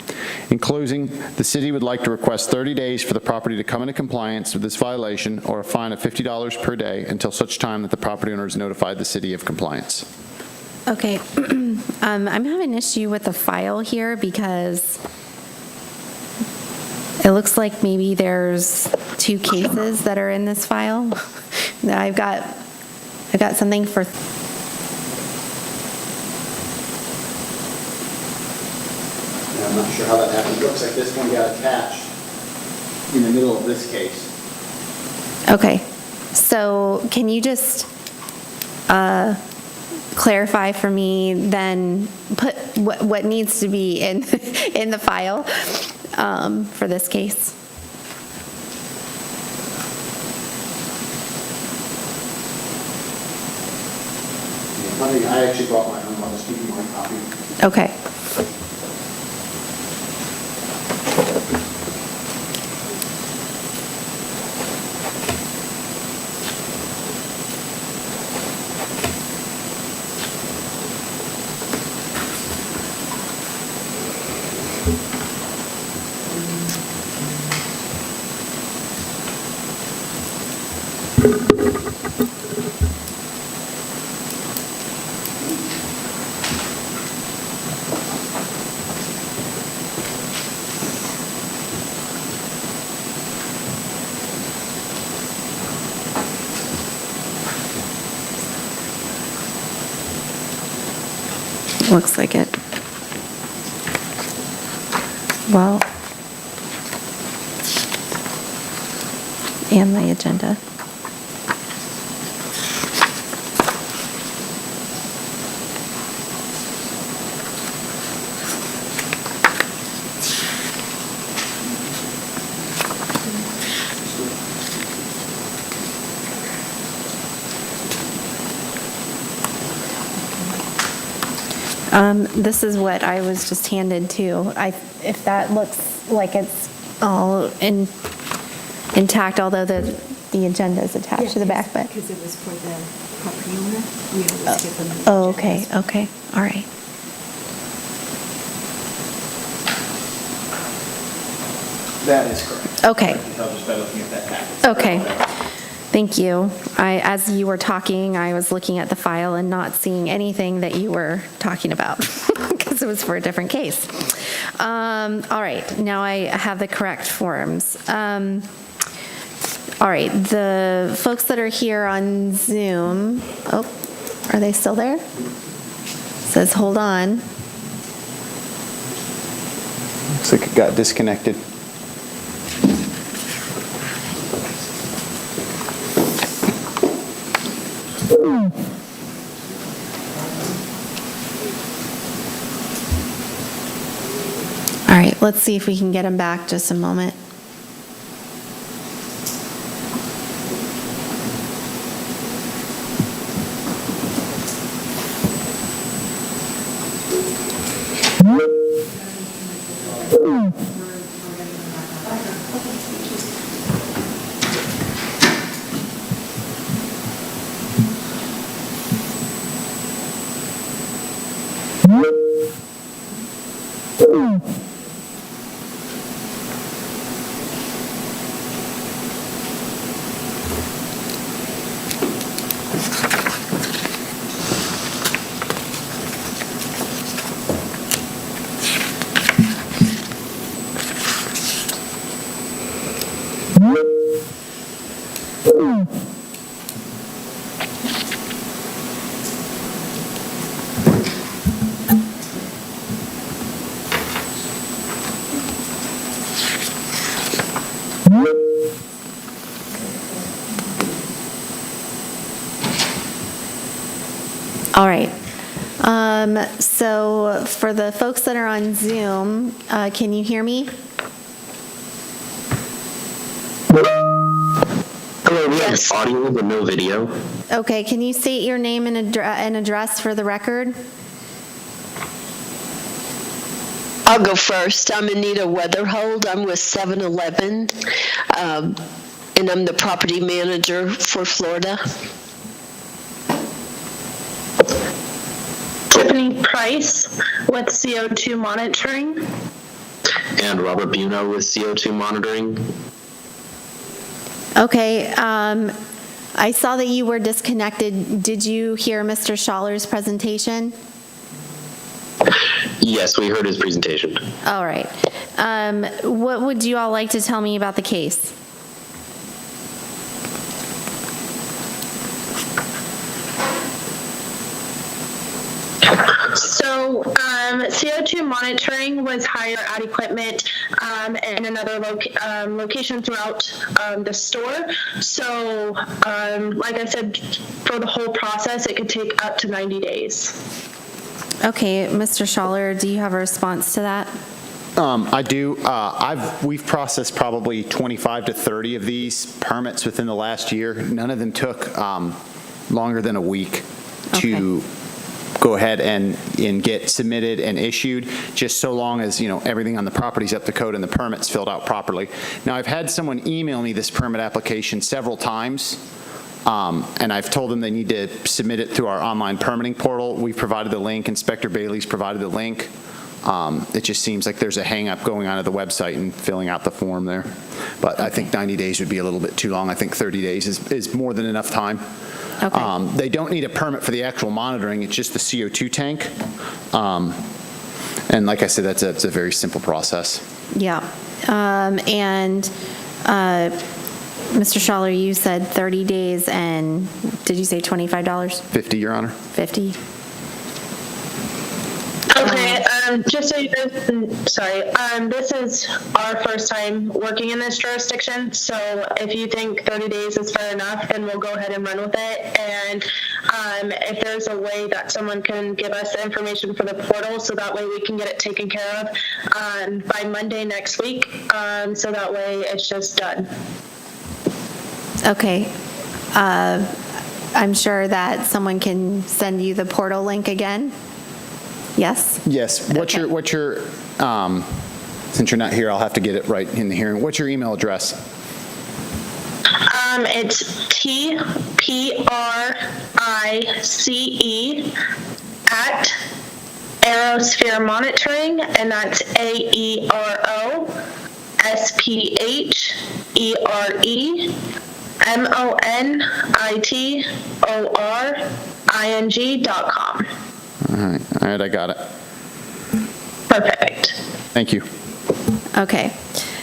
In closing, the city would like to request 30 days for the property to come into compliance with this violation or a fine of $50 per day until such time that the property owner has notified the city of compliance. Okay, I'm having an issue with the file here because it looks like maybe there's 2 cases that are in this file. Now I've got something for. I'm not sure how that happened. It looks like this one got attached in the middle of this case. Okay, so can you just clarify for me, then put what needs to be in in the file for this case? I actually brought my own. I'll just give you my copy. Okay. Looks like it. Well, and the agenda. This is what I was just handed too. If that looks like it's all intact, although the agenda is attached to the back, but. Because it was for the property owner, we always give them the Oh, agenda. okay, all right. That is correct. Okay. I'll just by looking at that package. Okay, thank you. As you were talking, I was looking at the file and not seeing anything that you were talking about because it was for a different case. All right, now I have the correct forms. All right, the folks that are here on Zoom, oh, are they still there? Says hold on. Looks like it got disconnected. All right, let's see if we can get them back just a moment. All right. So for the folks that are on Zoom, can you hear me? Hello, we have audio but no video. Okay, can you state your name and address for the record? I'll go first. I'm Anita Weatherhold. I'm with 7-Eleven, and I'm the property manager for Florida. Tiffany Price with CO2 monitoring. And Robert Buno with CO2 monitoring. Okay, I saw that you were disconnected. Did you hear Mr. Schaller's presentation? Yes, we heard his presentation. All right. What would you all like to tell me about the case? So CO2 monitoring was hired at equipment in another location throughout the store. So like I said, for the whole process, it could take up to 90 days. Okay, Mr. Schaller, do you have a response to that? I do. We've processed probably 25 to 30 of these permits within the last year. None of them took longer than a week to go ahead and get submitted and issued, just so long as, everything on the property's up to code and the permit's filled out properly. Now, I've had someone email me this permit application several times, and I've told them they need to submit it through our online permitting portal. We've provided the link. Inspector Bailey's provided the link. It just seems like there's a hang-up going on at the website and filling out the form there. But I think 90 days would be a little bit too long. I think 30 days is more than enough time. Okay. They don't need a permit for the actual monitoring. It's just the CO2 tank. And like I said, that's a very simple process. Yeah. And Mr. Schaller, you said 30 days and did you say $25? 50, Your Honor. 50. Okay, just so you guys, sorry, this is our first time working in this jurisdiction, so if you think 30 days is fair enough, then we'll go ahead and run with it. And if there's a way that someone can give us the information for the portal, so that way we can get it taken care of by Monday next week, so that way it's just done. Okay. I'm sure that someone can send you the portal link again. Yes? Yes. What's your since you're not here, I'll have to get it right in the hearing. What's your email address? It's TPRICE at Aerosphere Monitoring, and that's AEROSPHERMONITORING.com. All right, I got it. Perfect. Thank you. Okay.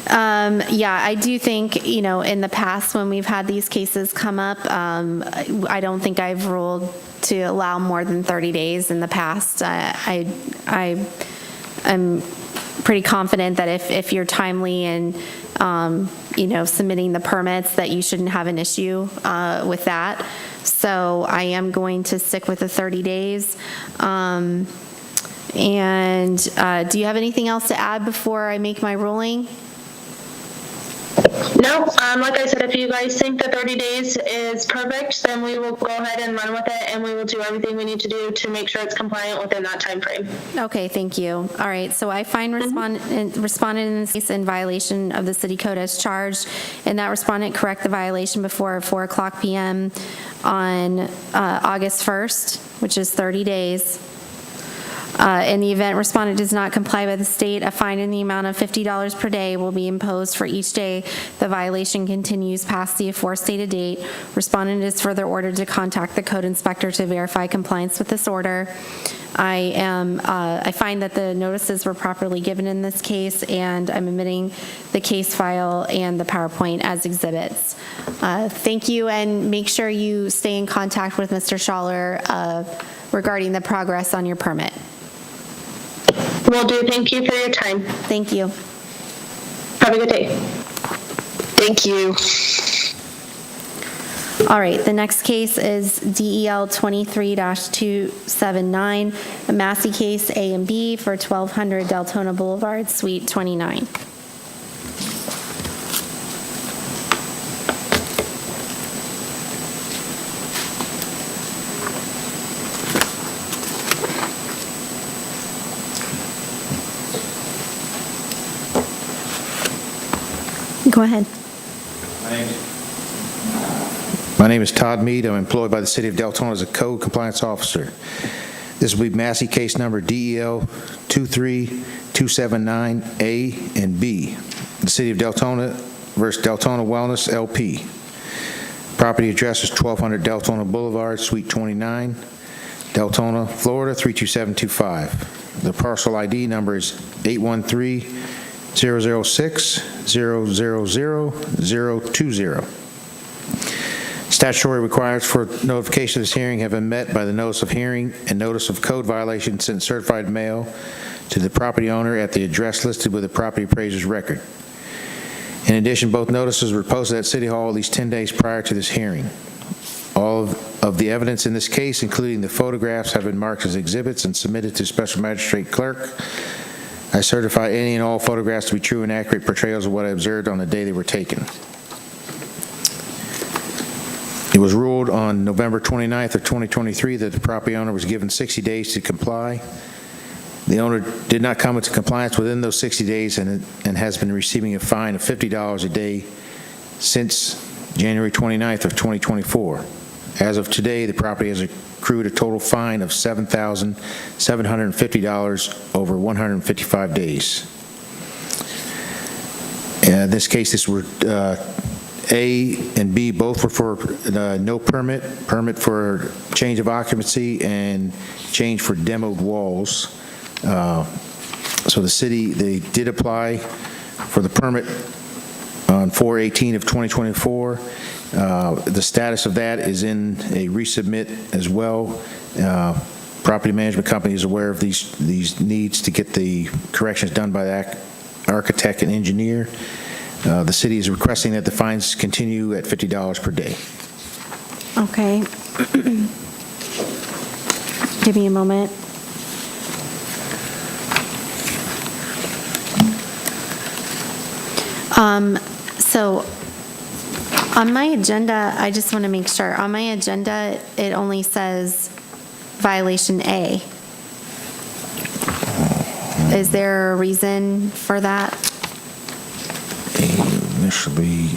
Yeah, I do think, in the past when we've had these cases come up, I don't think I've ruled to allow more than 30 days in the past. I'm pretty confident that if you're timely and, submitting the permits, that you shouldn't have an issue with that. So I am going to stick with the 30 days. And do you have anything else to add before I make my ruling? No, like I said, if you guys think the 30 days is perfect, then we will go ahead and run with it, and we will do everything we need to do to make sure it's compliant within that time frame. Okay, thank you. All right, so I find respondent in this case in violation of the city code as charged, and that respondent correct the violation before 4:00 p.m. on August 1st, which is 30 days. In the event respondent does not comply with the state, a fine in the amount of $50 per day will be imposed for each day the violation continues past the aforestated date. Respondent is further ordered to contact the code inspector to verify compliance with this order. I find that the notices were properly given in this case, and I'm omitting the case file and the PowerPoint as exhibits. Thank you, and make sure you stay in contact with Mr. Schaller regarding the progress on your permit. Will do. Thank you for your time. Thank you. Have a good day. Thank you. All right, the next case is DEL 23-279, a Massey case A and B for 1200 Deltona Boulevard, Suite 29. Go ahead. My name is Todd Mead. I'm employed by the City of Deltona as a code compliance officer. This will be Massey case number DEL 23279A and B. The City of Deltona versus Deltona Wellness LP. Property address is 1200 Deltona Boulevard, Suite 29, Deltona, Florida 32725. The parcel ID number is 813-006-000-020. Statutory requirements for notification of this hearing have been met by the notice of hearing and notice of code violation sent certified mail to the property owner at the address listed with the property appraiser's record. In addition, both notices were posted at City Hall at least 10 days prior to this hearing. All of the evidence in this case, including the photographs, have been marked as exhibits and submitted to Special Magistrate Clerk. I certify any and all photographs to be true and accurate portrayals of what I observed on the day they were taken. It was ruled on November 29th of 2023 that the property owner was given 60 days to comply. The owner did not come into compliance within those 60 days and has been receiving a fine of $50 a day since January 29th of 2024. As of today, the property has accrued a total fine of $7,750 over 155 days. In this case, this were A and B both were for no permit for change of occupancy, and change for demoed walls. So the city, they did apply for the permit on 4/18 of 2024. The status of that is in a resubmit as well. Property management company is aware of these needs to get the corrections done by the architect and engineer. The city is requesting that the fines continue at $50 per day. Okay. Give me a moment. So on my agenda, I just want to make sure, on my agenda, it only says violation A. Is there a reason for that?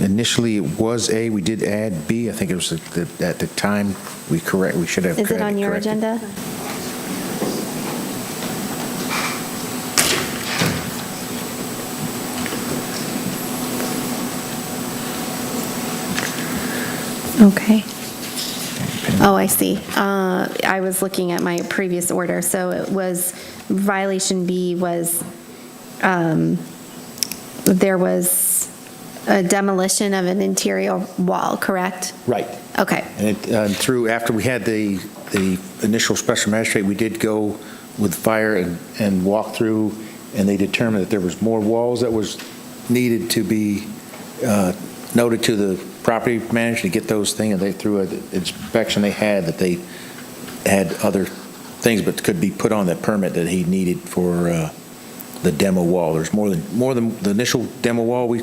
Initially it was A. We did add B. I think it was at the time we should have. Is it on your corrected. agenda? Okay. Oh, I see. I was looking at my previous order. So it was, violation B was, there was a demolition of an interior wall, correct? Right. Okay. And after we had the initial special magistrate, we did go with fire and walk through, and they determined that there was more walls that was needed to be noted to the property manager to get those things, and they, through an inspection they had, that they had other things but could be put on that permit that he needed for the demo wall. There's more than the initial demo wall we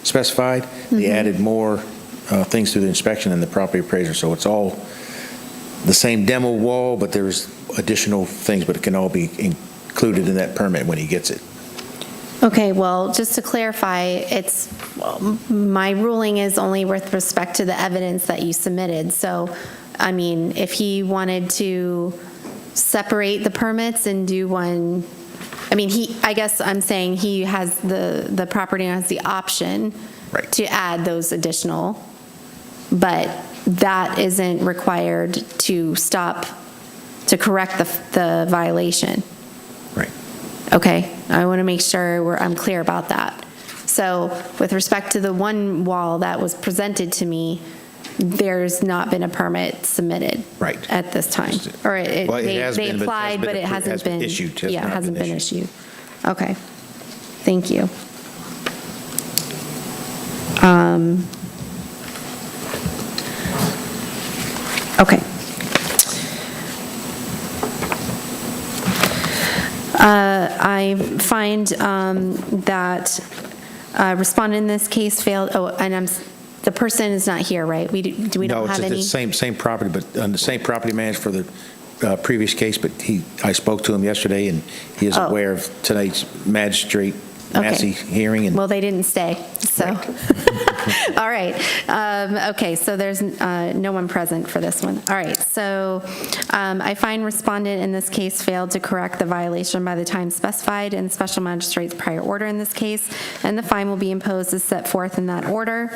specified. Mm-hmm. They added more things through the inspection and the property appraiser, so it's all the same demo wall, but there's additional things, but it can all be included in that permit when he gets it. Okay, well, just to clarify, my ruling is only with respect to the evidence that you submitted. So, I mean, if he wanted to separate the permits and do one, I mean, I guess I'm saying he has the property owner has the option to add those additional, but that isn't required to correct the violation. Right. Okay, I want to make sure I'm clear about that. So with respect to the one wall that was presented to me, there's not been a permit submitted at this time. Or they applied, but it hasn't been issued. Yeah, it hasn't been issued. Okay, thank you. I find that respondent in this case failed, the person is not here, right? We don't No, have any? it's the same property, but on the same property manager for the previous case, but I spoke to him yesterday, and he is aware of tonight's magistrate Massey hearing. And well, they didn't stay, so. All right. Okay, so there's no one present for this one. All right, so I find respondent in this case failed to correct the violation by the time specified in special magistrate's prior order in this case, and the fine will be imposed as set forth in that order,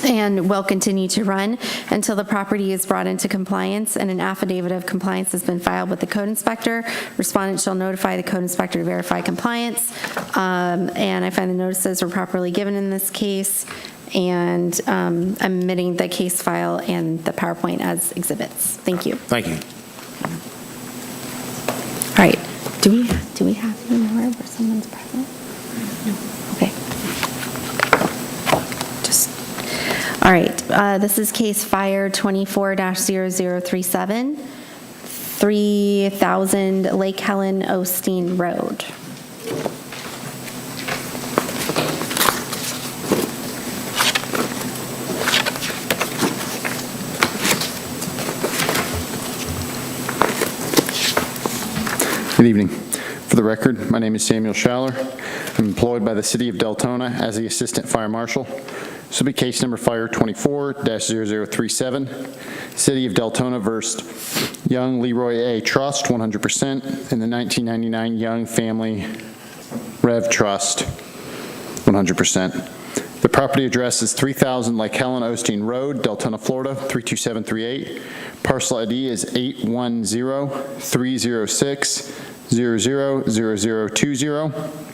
and will continue to run until the property is brought into compliance and an affidavit of compliance has been filed with the code inspector. Respondent shall notify the code inspector to verify compliance. And I find the notices were properly given in this case, and I'm omitting the case file and the PowerPoint as exhibits. Thank you. Thank you. All right. Do we have any more where someone's present? No. Okay. All right, this is case fire 24-0037, 3000 Lake Helen Osteen Road. Good evening. For the record, my name is Samuel Schaller. I'm employed by the City of Deltona as the Assistant Fire Marshal. This will be case number fire 24-0037, City of Deltona versus Young Leroy A. Trust, 100%, and the 1999 Young Family Rev Trust, 100%. The property address is 3000 Lake Helen Osteen Road, Deltona, Florida, 32738. Parcel ID is 810-306-000020.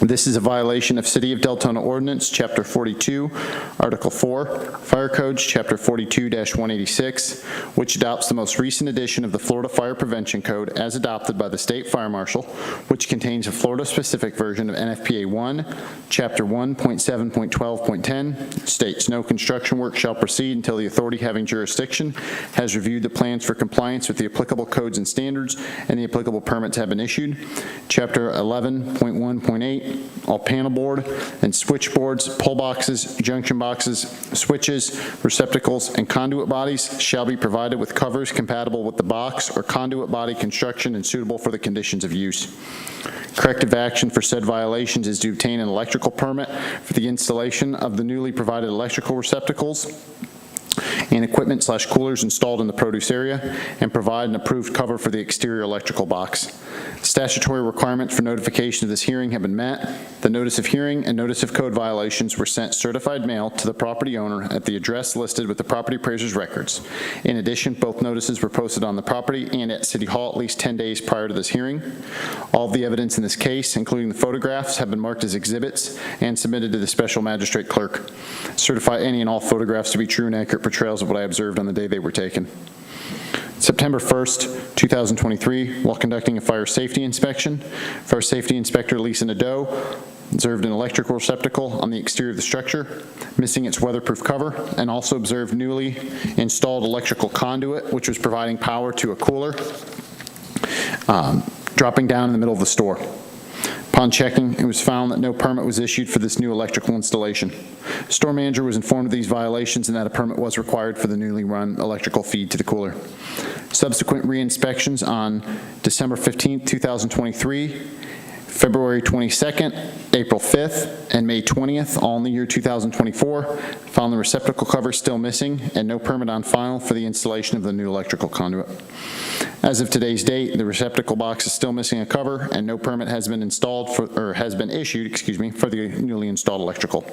This is a violation of City of Deltona Ordinance, Chapter 42, Article 4, Fire Codes, Chapter 42-186, which adopts the most recent edition of the Florida Fire Prevention Code as adopted by the State Fire Marshal, which contains a Florida-specific version of NFPA 1, Chapter 1.7.12.10, states no construction work shall proceed until the authority having jurisdiction has reviewed the plans for compliance with the applicable codes and standards and the applicable permits have been issued. Chapter 11.1.8, all panel board and switchboards, pole boxes, junction boxes, switches, receptacles, and conduit bodies shall be provided with covers compatible with the box or conduit body construction and suitable for the conditions of use. Corrective action for said violations is to obtain an electrical permit for the installation of the newly provided electrical receptacles and equipment/coolers installed in the produce area, and provide an approved cover for the exterior electrical box. Statutory requirements for notification of this hearing have been met. The notice of hearing and notice of code violations were sent certified mail to the property owner at the address listed with the property appraiser's records. In addition, both notices were posted on the property and at City Hall at least 10 days prior to this hearing. All of the evidence in this case, including the photographs, have been marked as exhibits and submitted to the special magistrate clerk. Certify any and all photographs to be true and accurate portrayals of what I observed on the day they were taken. September 1st, 2023, while conducting a fire safety inspection, Fire Safety Inspector Lisa Nadeau observed an electrical receptacle on the exterior of the structure, missing its weatherproof cover, and also observed newly installed electrical conduit, which was providing power to a cooler, dropping down in the middle of the store. Upon checking, it was found that no permit was issued for this new electrical installation. Store manager was informed of these violations and that a permit was required for the newly run electrical feed to the cooler. Subsequent re-inspections on December 15th, 2023, February 22nd, April 5th, and May 20th, all in the year 2024, found the receptacle cover still missing and no permit on file for the installation of the new electrical conduit. As of today's date, the receptacle box is still missing a cover and no permit has been issued for the newly installed electrical.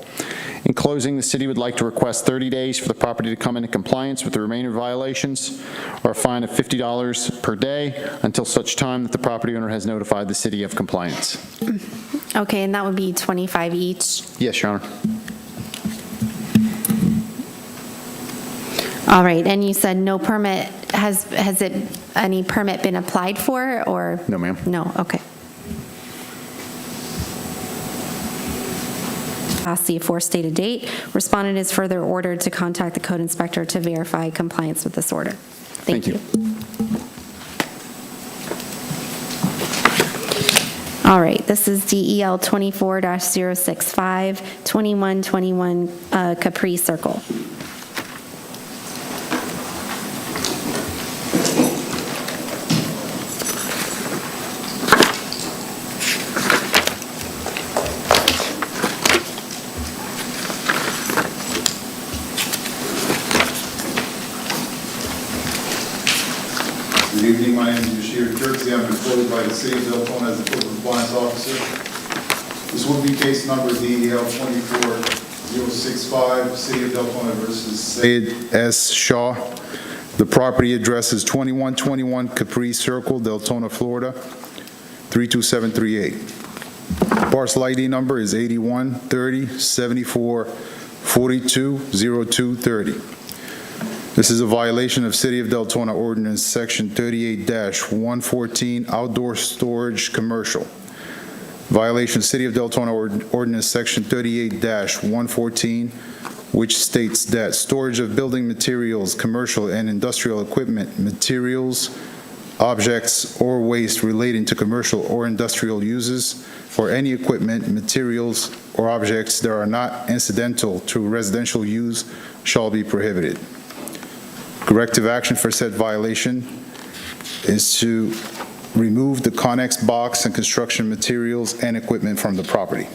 In closing, the city would like to request 30 days for the property to come into compliance with the remainder violations, or a fine of $50 per day until such time that the property owner has notified the city of compliance. Okay, and that would be 25 each. Yes, Your Honor. All right, and you said no permit, has any permit been applied for, or? No, ma'am. No, okay. Past the aforestated date, respondent is further ordered to contact the code inspector to verify compliance with this order. Thank you. All right, this is DEL 24-065, 2121 Capri Circle. Good evening, my name is Bashir Turksy. I'm employed by the City of Deltona as the Code Compliance Officer. This will be case number DEL 24065, City of Deltona versus Sayed S. Shaw. The property address is 2121 Capri Circle, Deltona, Florida, 32738. Parcel ID number is 813074420230. This is a violation of City of Deltona Ordinance Section 38-114, outdoor storage commercial. Violation City of Deltona Ordinance Section 38-114, which states that storage of building materials, commercial and industrial equipment, materials, objects, or waste relating to commercial or industrial uses, or any equipment, materials, or objects that are not incidental to residential use shall be prohibited. Corrective action for said violation is to remove the Connex box and construction materials and equipment from the property.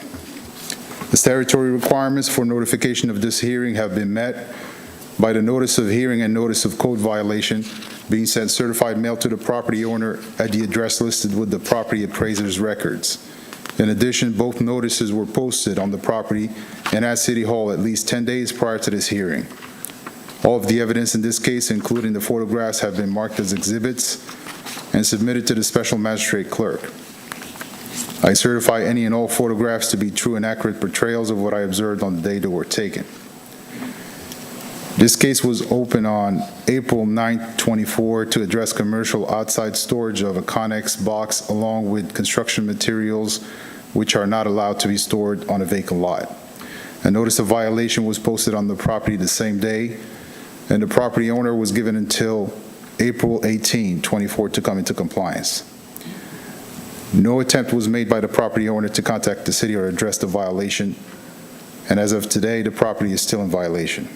The statutory requirements for notification of this hearing have been met by the notice of hearing and notice of code violation being sent certified mail to the property owner at the address listed with the property appraiser's records. In addition, both notices were posted on the property and at City Hall at least 10 days prior to this hearing. All of the evidence in this case, including the photographs, have been marked as exhibits and submitted to the special magistrate clerk. I certify any and all photographs to be true and accurate portrayals of what I observed on the day they were taken. This case was opened on April 9, 24 to address commercial outside storage of a Connex box along with construction materials which are not allowed to be stored on a vacant lot. A notice of violation was posted on the property the same day, and the property owner was given until April 18, 24 to come into compliance. No attempt was made by the property owner to contact the city or address the violation, and as of today, the property is still in violation.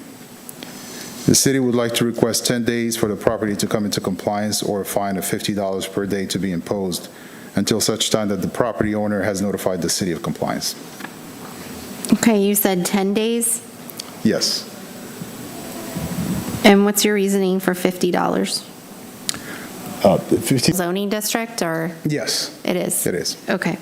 The city would like to request 10 days for the property to come into compliance or a fine of $50 per day to be imposed until such time that the property owner has notified the city of compliance. Okay, you said 10 days? Yes. And what's your reasoning for $50? 50. Zoning district, or? Yes. It is? It is. Okay.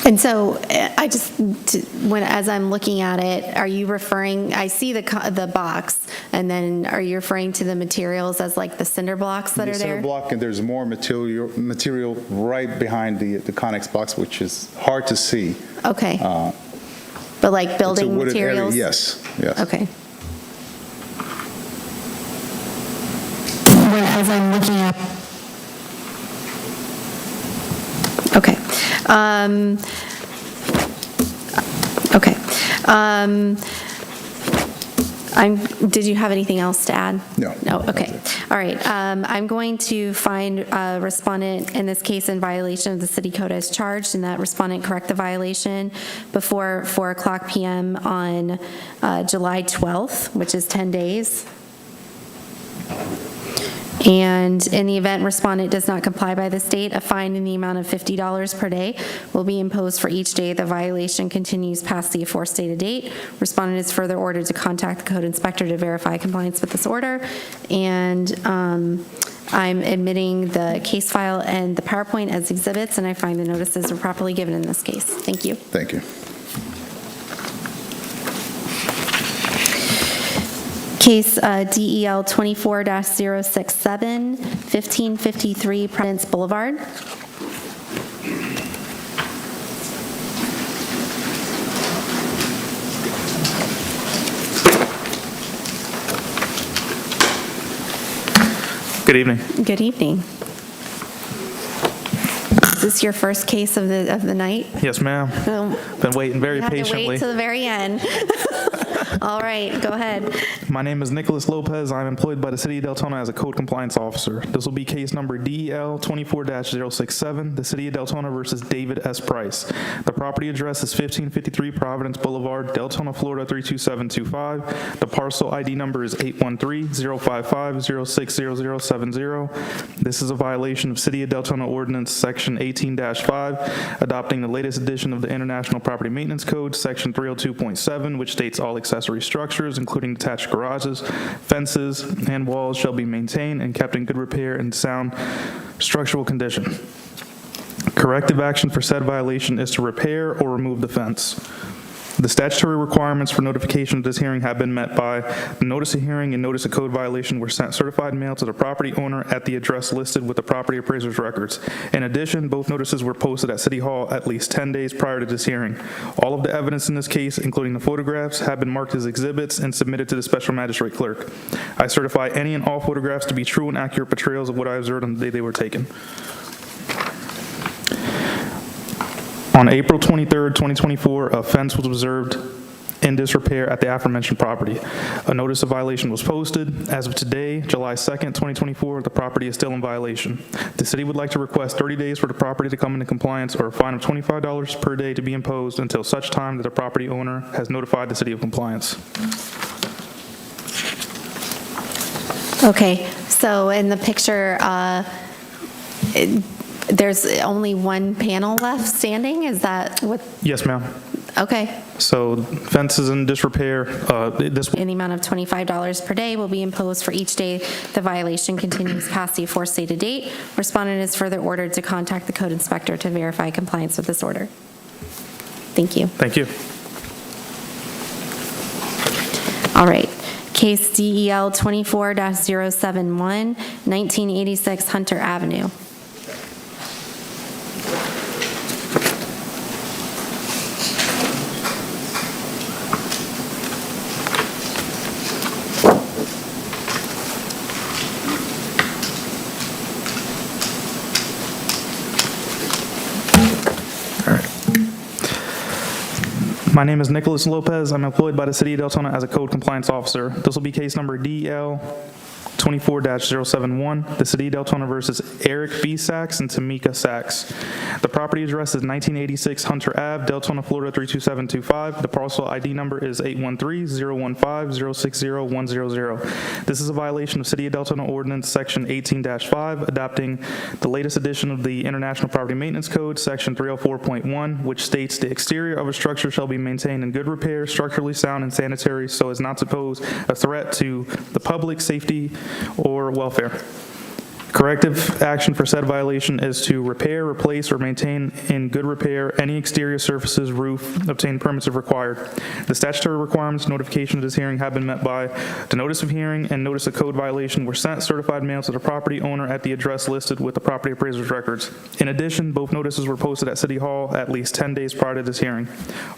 And so I just, as I'm looking at it, are you referring, I see the box, and then are you referring to the materials as like the cinder blocks that are there? Cinder block, and there's more material right behind the Connex box, which is hard to see. Okay. But like building it's a wooded materials? area, yes, yes. Okay. As I'm looking at. Okay. Okay. Did you have anything else to add? No. No, okay. All right. I'm going to find a respondent in this case in violation of the city code as charged, and that respondent correct the violation before 4:00 p.m. on July 12th, which is 10 days. And in the event respondent does not comply by this date, a fine in the amount of $50 per day will be imposed for each day the violation continues past the aforestated date. Respondent is further ordered to contact the code inspector to verify compliance with this order. And I'm admitting the case file and the PowerPoint as exhibits, and I find the notices were properly given in this case. Thank you. Thank you. Case DEL 24-067, 1553 Providence Boulevard. Good evening. Good evening. Is this your first case of the night? Yes, ma'am. Been waiting very You had to patiently. wait till the very end. All right, go ahead. My name is Nicholas Lopez. I'm employed by the City of Deltona as a code compliance officer. This will be case number DEL 24-067, the City of Deltona versus David S. Price. The property address is 1553 Providence Boulevard, Deltona, Florida 32725. The parcel ID number is 813-055-060070. This is a violation of City of Deltona Ordinance Section 18-5, adopting the latest edition of the International Property Maintenance Code, Section 302.7, which states all accessory structures, including detached garages, fences, and walls, shall be maintained and kept in good repair and sound structural condition. Corrective action for said violation is to repair or remove the fence. The statutory requirements for notification of this hearing have been met by the notice of hearing and notice of code violation were sent certified mail to the property owner at the address listed with the property appraiser's records. In addition, both notices were posted at City Hall at least 10 days prior to this hearing. All of the evidence in this case, including the photographs, have been marked as exhibits and submitted to the special magistrate clerk. I certify any and all photographs to be true and accurate portrayals of what I observed on the day they were taken. On April 23rd, 2024, a fence was observed in disrepair at the aforementioned property. A notice of violation was posted. As of today, July 2nd, 2024, the property is still in violation. The city would like to request 30 days for the property to come into compliance or a fine of $25 per day to be imposed until such time that the property owner has notified the city of compliance. Okay, so in the picture, there's only one panel left standing? Is that what? Yes, ma'am. Okay. So fence is in disrepair. In the amount of $25 per day will be imposed for each day the violation continues past the aforestated date. Respondent is further ordered to contact the code inspector to verify compliance with this order. Thank you. Thank you. All right. Case DEL 24-071, 1986 Hunter Avenue. My name is Nicholas Lopez. I'm employed by the City of Deltona as a code compliance officer. This will be case number DL 24-071, the City of Deltona versus Eric B. Sachs and Tamika Sachs. The property address is 1986 Hunter Ave, Deltona, Florida 32725. The parcel ID number is 813-015-060-100. This is a violation of City of Deltona Ordinance Section 18-5, adopting the latest edition of the International Property Maintenance Code, Section 304.1, which states the exterior of a structure shall be maintained in good repair, structurally sound, and sanitary so as not to pose a threat to the public safety or welfare. Corrective action for said violation is to repair, replace, or maintain in good repair any exterior surfaces, roof, obtain permits if required. The statutory requirements notification of this hearing have been met by the notice of hearing and notice of code violation were sent certified mail to the property owner at the address listed with the property appraiser's records. In addition, both notices were posted at City Hall at least 10 days prior to this hearing.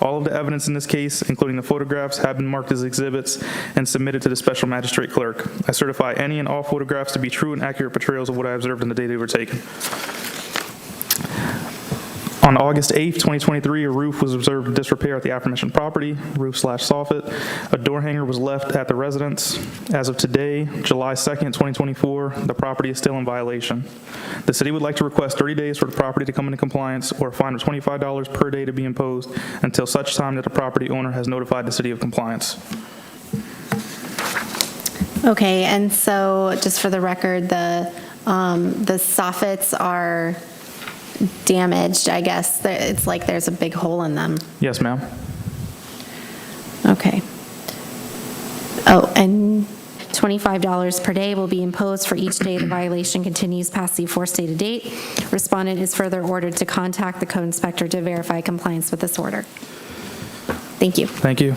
All of the evidence in this case, including the photographs, have been marked as exhibits and submitted to the special magistrate clerk. I certify any and all photographs to be true and accurate portrayals of what I observed on the day they were taken. On August 8th, 2023, a roof was observed in disrepair at the aforementioned property, roof/soffit. A door hanger was left at the residence. As of today, July 2nd, 2024, the property is still in violation. The city would like to request 30 days for the property to come into compliance or a fine of $25 per day to be imposed until such time that the property owner has notified the city of compliance. Okay, and so just for the record, the soffits are damaged, I guess. It's like there's a big hole in them. Yes, ma'am. Okay. Oh, and $25 per day will be imposed for each day the violation continues past the aforestated date. Respondent is further ordered to contact the code inspector to verify compliance with this order. Thank you. Thank you.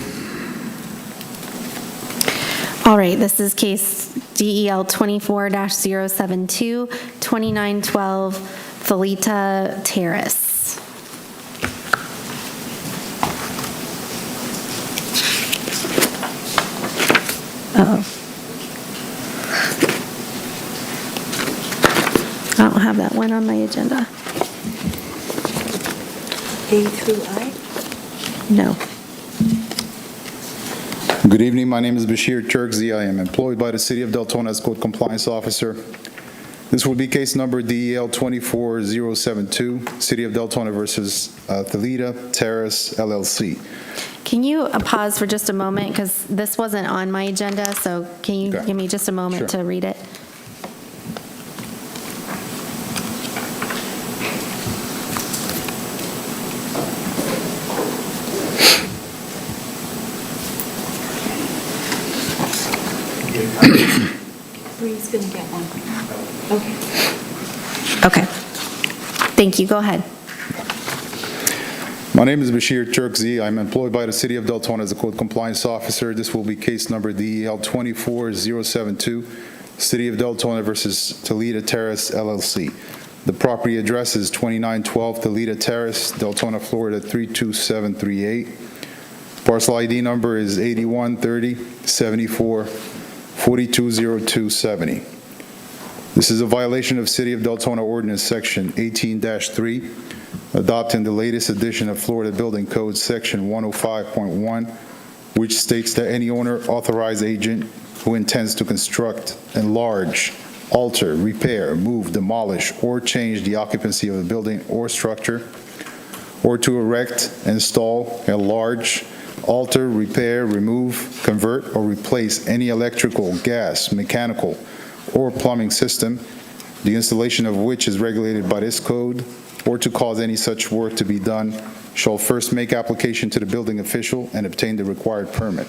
All right, this is case DEL 24-072, 2912 Thalita Terrace. Uh-oh. I don't have that one on my agenda. A through I? No. Good evening, my name is Bashir Turkzi. I am employed by the City of Deltona as Code Compliance Officer. This will be case number DEL 24072, City of Deltona versus Thalita Terrace LLC. Can you pause for just a moment, because this wasn't on my agenda, so can you Okay. give me just a moment Sure. to read it? Bree's going to get one. Okay. Okay. Thank you, go ahead. My name is Bashir Turkzi. I'm employed by the City of Deltona as a Code Compliance Officer. This will be case number DEL 24072, City of Deltona versus Thalita Terrace LLC. The property address is 2912 Thalita Terrace, Deltona, Florida 32738. Parcel ID number is 8130-74-420270. This is a violation of City of Deltona Ordinance Section 18-3, adopting the latest edition of Florida Building Code, Section 105.1, which states that any owner, authorized agent who intends to construct, enlarge, alter, repair, move, demolish, or change the occupancy of a building or structure, or to erect, install, enlarge, alter, repair, remove, convert, or replace any electrical, gas, mechanical, or plumbing system, the installation of which is regulated by this code, or to cause any such work to be done, shall first make application to the building official and obtain the required permit.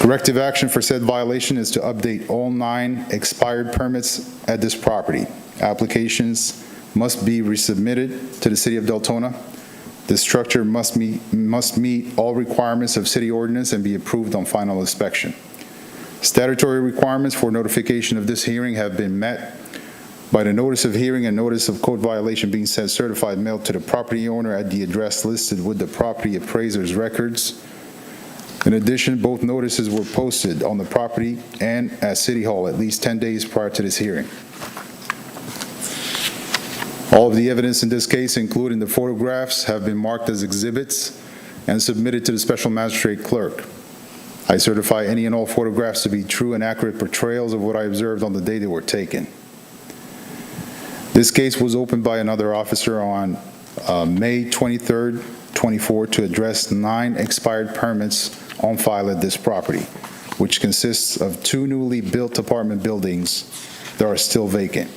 Corrective action for said violation is to update all 9 expired permits at this property. Applications must be resubmitted to the City of Deltona. The structure must meet all requirements of city ordinance and be approved on final inspection. Statutory requirements for notification of this hearing have been met by the notice of hearing and notice of code violation being sent certified mail to the property owner at the address listed with the property appraiser's records. In addition, both notices were posted on the property and at City Hall at least 10 days prior to this hearing. All of the evidence in this case, including the photographs, have been marked as exhibits and submitted to the Special Magistrate Clerk. I certify any and all photographs to be true and accurate portrayals of what I observed on the day they were taken. This case was opened by another officer on May 23rd, 24, to address 9 expired permits on file at this property, which consists of 2 newly built apartment buildings that are still vacant.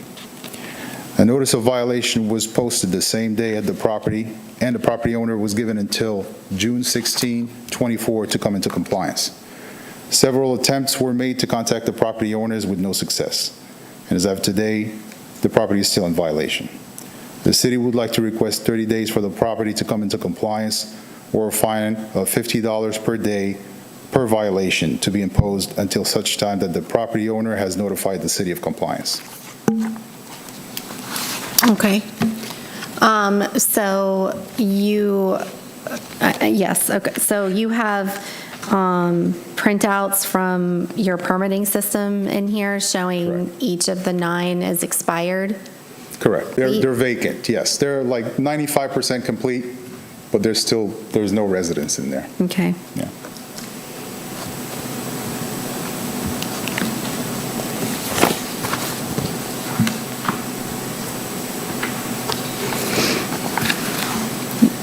A notice of violation was posted the same day at the property, and the property owner was given until June 16, 24 to come into compliance. Several attempts were made to contact the property owners with no success. And as of today, the property is still in violation. The city would like to request 30 days for the property to come into compliance, or a fine of $50 per day per violation to be imposed until such time that the property owner has notified the city of compliance. Okay. So you, yes, okay. So you have printouts from your permitting system in here showing each of the 9 is expired? Correct. They're vacant, yes. They're like 95% complete, but there's no residents in there. Okay. Yeah.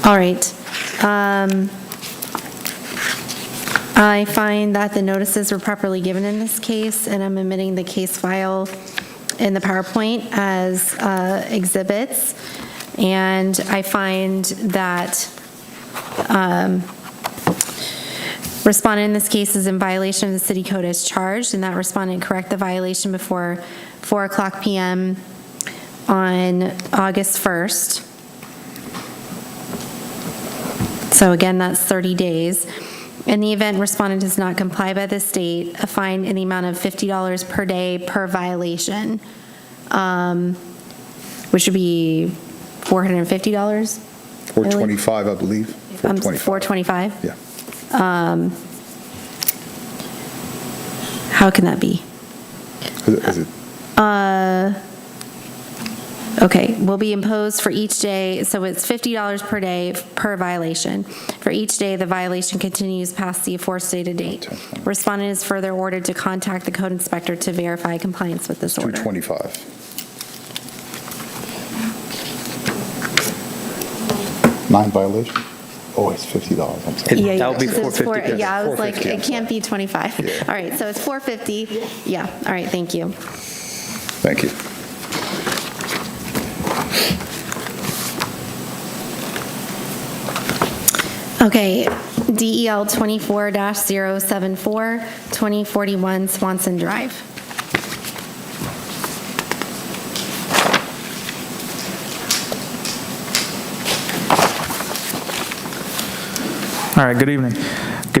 All right. I find that the notices were properly given in this case, and I'm omitting the case file in the PowerPoint as exhibits. And I find that respondent in this case is in violation of the city code as charged, and that respondent correct the violation before 4:00 p.m. on August 1st. So again, that's 30 days. In the event respondent does not comply by this date, a fine in the amount of $50 per day per violation, which would be $450? $425, I believe. $425? Yeah. How can that be? Is it? Okay, will be imposed for each day, so it's $50 per day per violation. For each day the violation continues past the aforestated date. Respondent is further ordered to contact the code inspector to verify compliance with this order. 225. 9 violations? Oh, it's $50. I'm sorry. Yeah, That would be so it's $450. yeah, I was like, 450, it can't be 25. Yeah. All right, so it's $450. Yeah, all right, thank you. Thank you. Okay, DEL 24-074, 2041 Swanson Drive. All right, good evening.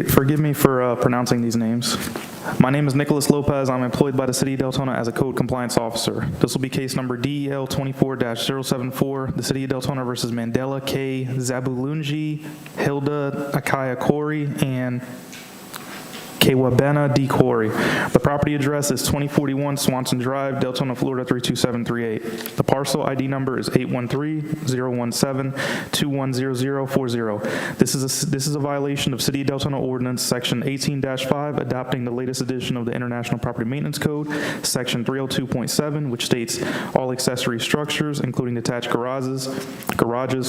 Forgive me for pronouncing these names. My name is Nicholas Lopez. I'm employed by the City of Deltona as a code compliance officer. This will be case number DEL 24-074, the City of Deltona versus Mandela K. Zabulunji, Hilda Akaya Corey, and Kewabena D. Corey. The property address is 2041 Swanson Drive, Deltona, Florida 32738. The parcel ID number is 813-017-210040. This is a violation of City of Deltona Ordinance Section 18-5, adopting the latest edition of the International Property Maintenance Code, Section 302.7, which states all accessory structures, including detached garages,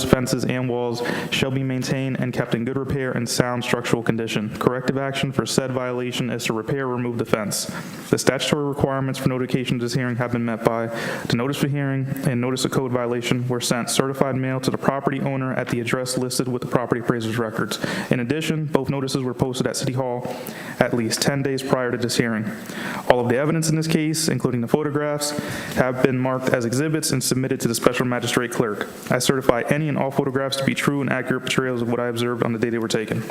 fences, and walls, shall be maintained and kept in good repair and sound structural condition. Corrective action for said violation is to repair or remove the fence. The statutory requirements for notification of this hearing have been met by the notice for hearing and notice of code violation were sent certified mail to the property owner at the address listed with the property appraiser's records. In addition, both notices were posted at City Hall at least 10 days prior to this hearing. All of the evidence in this case, including the photographs, have been marked as exhibits and submitted to the special magistrate clerk. I certify any and all photographs to be true and accurate portrayals of what I observed on the day they were taken.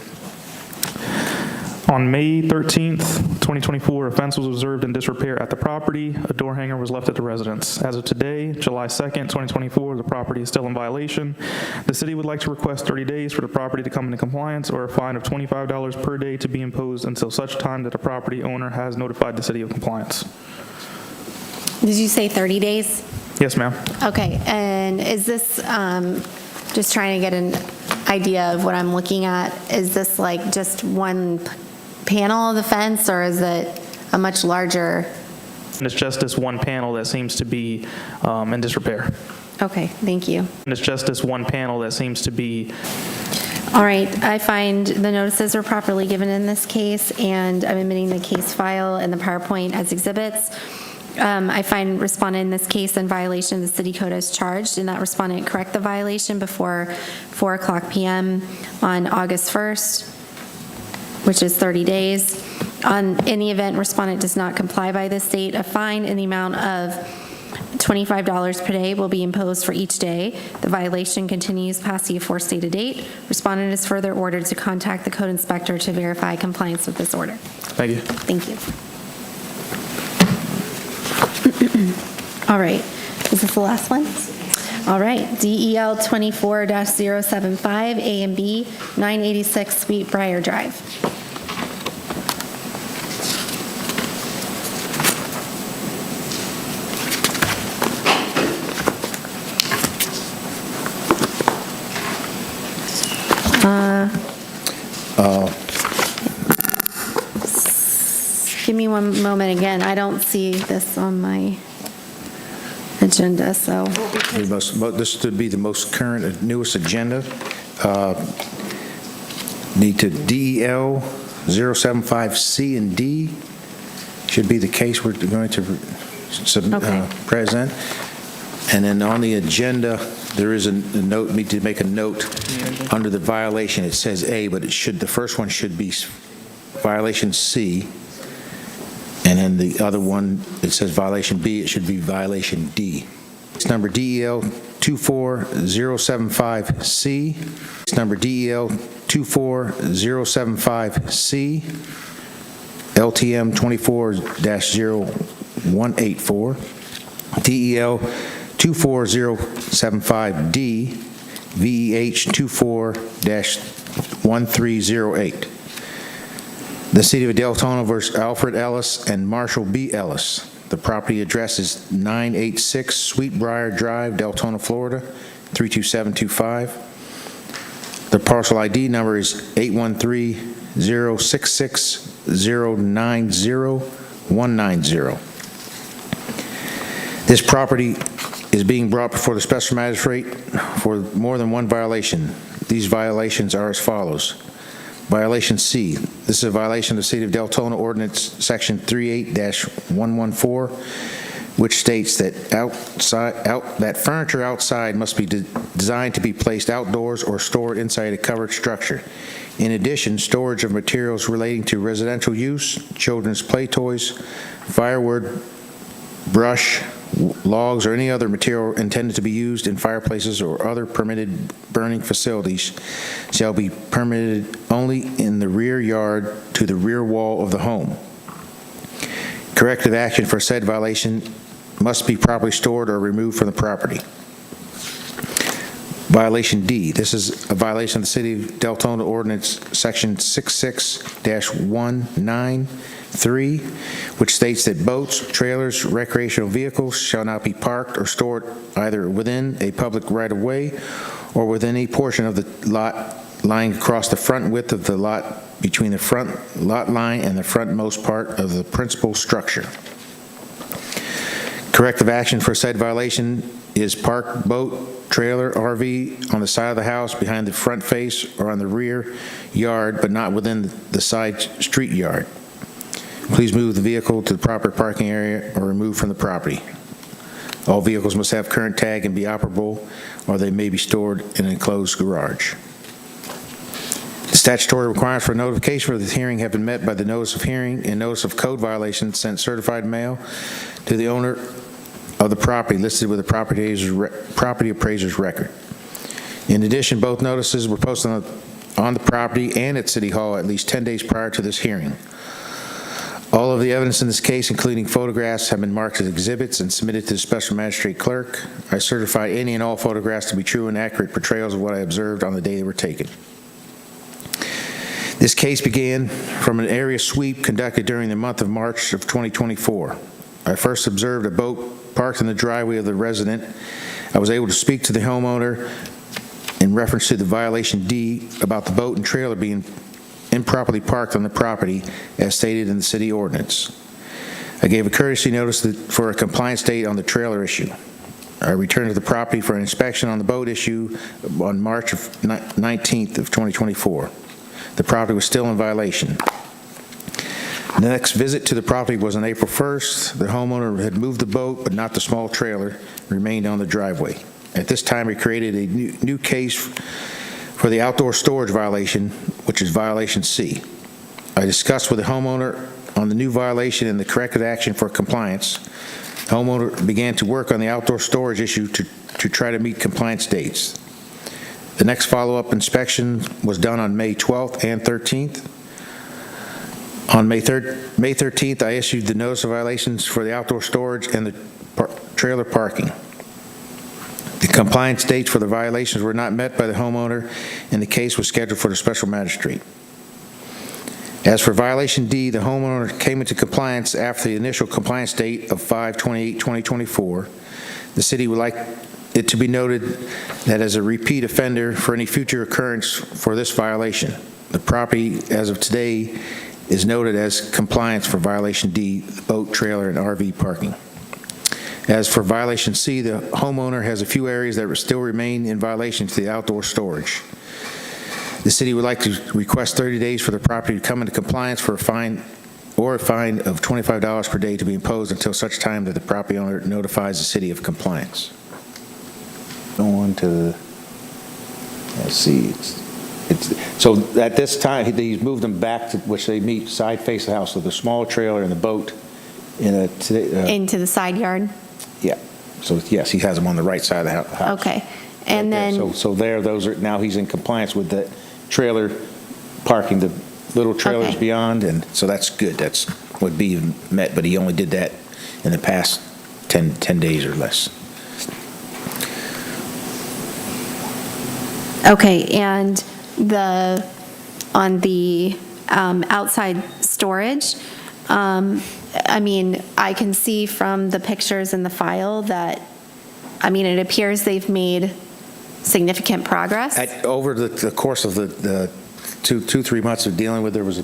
On May 13th, 2024, a fence was observed in disrepair at the property. A door hanger was left at the residence. As of today, July 2nd, 2024, the property is still in violation. The city would like to request 30 days for the property to come into compliance or a fine of $25 per day to be imposed until such time that the property owner has notified the city of compliance. Did you say 30 days? Yes, ma'am. Okay, and is this, just trying to get an idea of what I'm looking at, is this like just one panel of the fence, or is it a much larger? And it's just this one panel that seems to be in disrepair. Okay, thank you. And it's just this one panel that seems to be. All right, I find the notices are properly given in this case, and I'm admitting the case file and the PowerPoint as exhibits. I find respondent in this case in violation of the city code as charged, and that respondent correct the violation before 4:00 p.m. on August 1st, which is 30 days. In the event respondent does not comply by this date, a fine in the amount of $25 per day will be imposed for each day. The violation continues past the aforestated date. Respondent is further ordered to contact the code inspector to verify compliance with this order. Thank you. Thank you. All right, is this the last one? All right, DEL 24-075, A and B, 986 Sweetbriar Drive. Give me one moment again. I don't see this on my agenda, so. This would be the most current, newest agenda. Need to DEL 075C and D should be the case we're going to present. And then on the agenda, there is a note, need to make a note under the violation. It says A, but it should, the first one should be violation C. And then the other one, it says violation B, it should be violation D. It's number DEL 24075C. It's number DEL 24075C. LTM 24-0184. DEL 24075D. VEH 24-1308. The City of Deltona versus Alfred Ellis and Marshall B. Ellis. The property address is 986 Sweetbriar Drive, Deltona, Florida, 32725. The parcel ID number is 813-066-090-190. This property is being brought before the special magistrate for more than one violation. These violations are as follows. Violation C, this is a violation of the City of Deltona Ordinance Section 38-114, which states that that furniture outside must be designed to be placed outdoors or stored inside a covered structure. In addition, storage of materials relating to residential use, children's play toys, firewood, brush, logs, or any other material intended to be used in fireplaces or other permitted burning facilities shall be permitted only in the rear yard to the rear wall of the home. Corrective action for said violation must be properly stored or removed from the property. Violation D, this is a violation of the City of Deltona Ordinance Section 66-193, which states that boats, trailers, recreational vehicles shall not be parked or stored either within a public right-of-way or within a portion of the lot lying across the front width of the lot between the front lot line and the frontmost part of the principal structure. Corrective action for said violation is park boat, trailer, RV on the side of the house, behind the front face, or on the rear yard, but not within the side street yard. Please move the vehicle to the proper parking area or remove from the property. All vehicles must have current tag and be operable, or they may be stored in an enclosed garage. The statutory requirements for notification for this hearing have been met by the notice of hearing and notice of code violation sent certified mail to the owner of the property listed with the property appraiser's record. In addition, both notices were posted on the property and at City Hall at least 10 days prior to this hearing. All of the evidence in this case, including photographs, have been marked as exhibits and submitted to the Special Magistrate Clerk. I certify any and all photographs to be true and accurate portrayals of what I observed on the day they were taken. This case began from an area sweep conducted during the month of March of 2024. I first observed a boat parked in the driveway of the resident. I was able to speak to the homeowner in reference to the violation D about the boat and trailer being improperly parked on the property as stated in the city ordinance. I gave a courtesy notice for a compliance date on the trailer issue. I returned to the property for an inspection on the boat issue on March 19th of 2024. The property was still in violation. The next visit to the property was on April 1st. The homeowner had moved the boat, but not the small trailer, remained on the driveway. At this time, we created a new case for the outdoor storage violation, which is violation C. I discussed with the homeowner on the new violation and the corrective action for compliance. The homeowner began to work on the outdoor storage issue to try to meet compliance dates. The next follow-up inspection was done on May 12th and 13th. On May 13th, I issued the notice of violations for the outdoor storage and the trailer parking. The compliance dates for the violations were not met by the homeowner, and the case was scheduled for the special magistrate. As for violation D, the homeowner came into compliance after the initial compliance date of 5/28/2024. The city would like it to be noted that as a repeat offender for any future occurrence for this violation, the property as of today is noted as compliance for violation D, boat, trailer, and RV parking. As for violation C, the homeowner has a few areas that still remain in violation to the outdoor storage. The city would like to request 30 days for the property to come into compliance for a fine of $25 per day to be imposed until such time that the property owner notifies the city of compliance. On to, let's see, so at this time, he's moved them back to which they meet side face of the house, so the small trailer and the boat into the side yard? Yeah. So yes, he has them on the right side of the house. Okay. And right then... So there, those are, now he's in compliance with the trailer parking, the little trailers beyond, and so that's good. That's would be met, but he only did that in the past 10 days or less. Okay, and on the outside storage, I mean, I can see from the pictures in the file that, I mean, it appears they've made significant progress. Over the course of the 3 months of dealing with, there was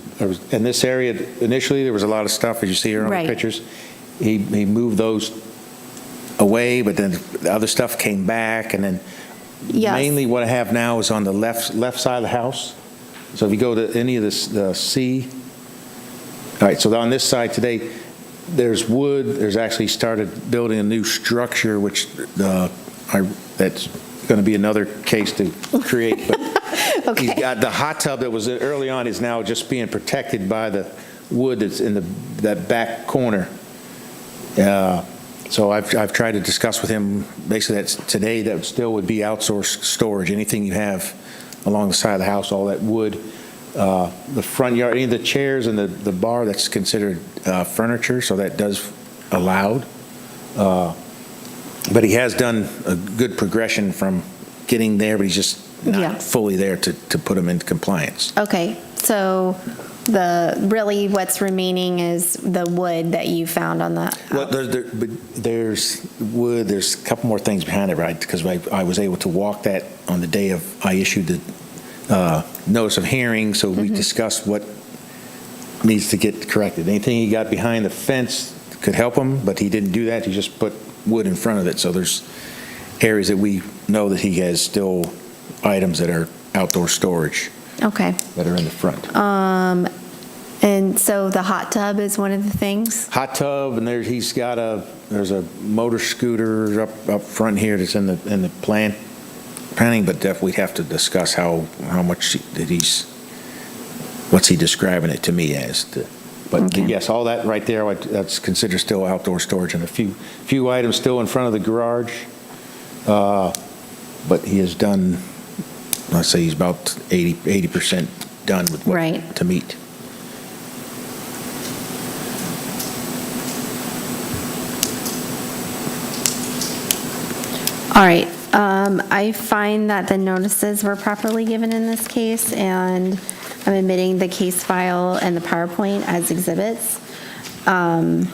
in this area, initially, there was a lot of stuff, as you see here on Right. the pictures. He moved those away, but then the other stuff came back, and then Yes. mainly what I have now is on the left side of the house. So if you go to any of the C, all right, so on this side today, there's wood, there's actually started building a new structure, which that's going to be another case to create, but Okay. he's got the hot tub that was early on is now just being protected by the wood that's in that back corner. So I've tried to discuss with him, basically that's today, that still would be outsourced storage. Anything you have along the side of the house, all that wood, the front yard, any of the chairs and the bar, that's considered furniture, so that does allowed. But he has done a good progression from getting there, but he's just not Yeah. fully there to put him into compliance. Okay, so really what's remaining is the wood that you found on the, Well, there's wood, there's a couple more things behind it, right? Because I was able to walk that on the day I issued the notice of hearing, so we discussed what needs to get corrected. Anything he got behind the fence could help him, but he didn't do that. He just put wood in front of it. So there's areas that we know that he has still items that are outdoor storage okay. that are in the front. And so the hot tub is one of the things? Hot tub, and there's a motor scooter up front here that's in the planning, but definitely have to discuss how much what's he describing it to me as. But Okay. yes, all that right there, that's considered still outdoor storage, and a few items still in front of the garage. But he has done, let's say he's about 80% done with what Right. to meet. All right, I find that the notices were properly given in this case, and I'm admitting the case file and the PowerPoint as exhibits. And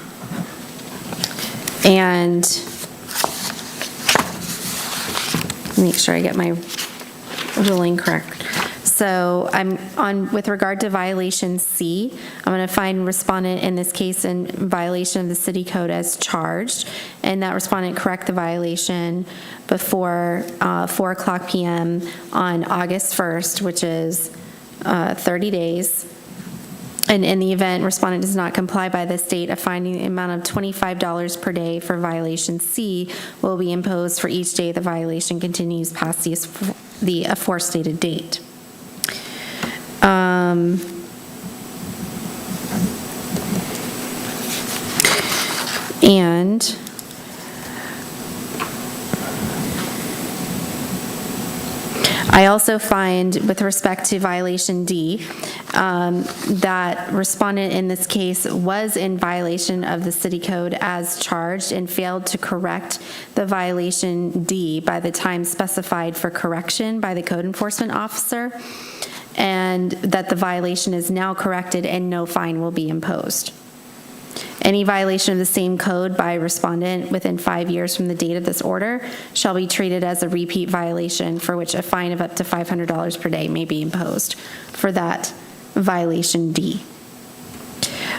make sure I get my ruling correct. So with regard to violation C, I'm going to find respondent in this case in violation of the city code as charged, and that respondent correct the violation before 4:00 p.m. on August 1st, which is 30 days. And in the event respondent does not comply by this date, a fine in the amount of $25 per day for violation C will be imposed for each day the violation continues past the aforestated date. And I also find, with respect to violation D, that respondent in this case was in violation of the city code as charged and failed to correct the violation D by the time specified for correction by the code enforcement officer, and that the violation is now corrected and no fine will be imposed. Any violation of the same code by respondent within 5 years from the date of this order shall be treated as a repeat violation for which a fine of up to $500 per day may be imposed for that violation D.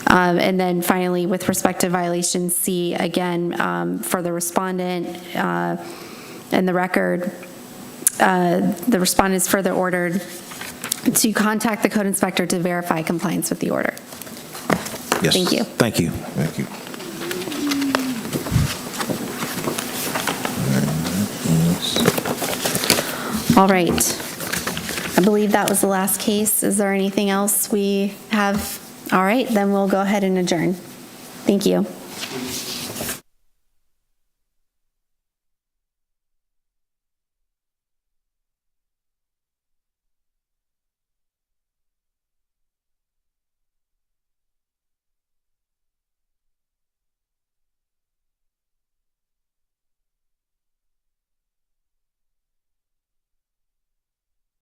And then finally, with respect to violation C, again, for the respondent and the record, the respondent is further ordered to contact the code inspector to verify compliance with the order. Yes. Thank you. Thank you. Thank you. All right. I believe that was the last case. Is there anything else we have? All right, then we'll go ahead and adjourn. Thank you.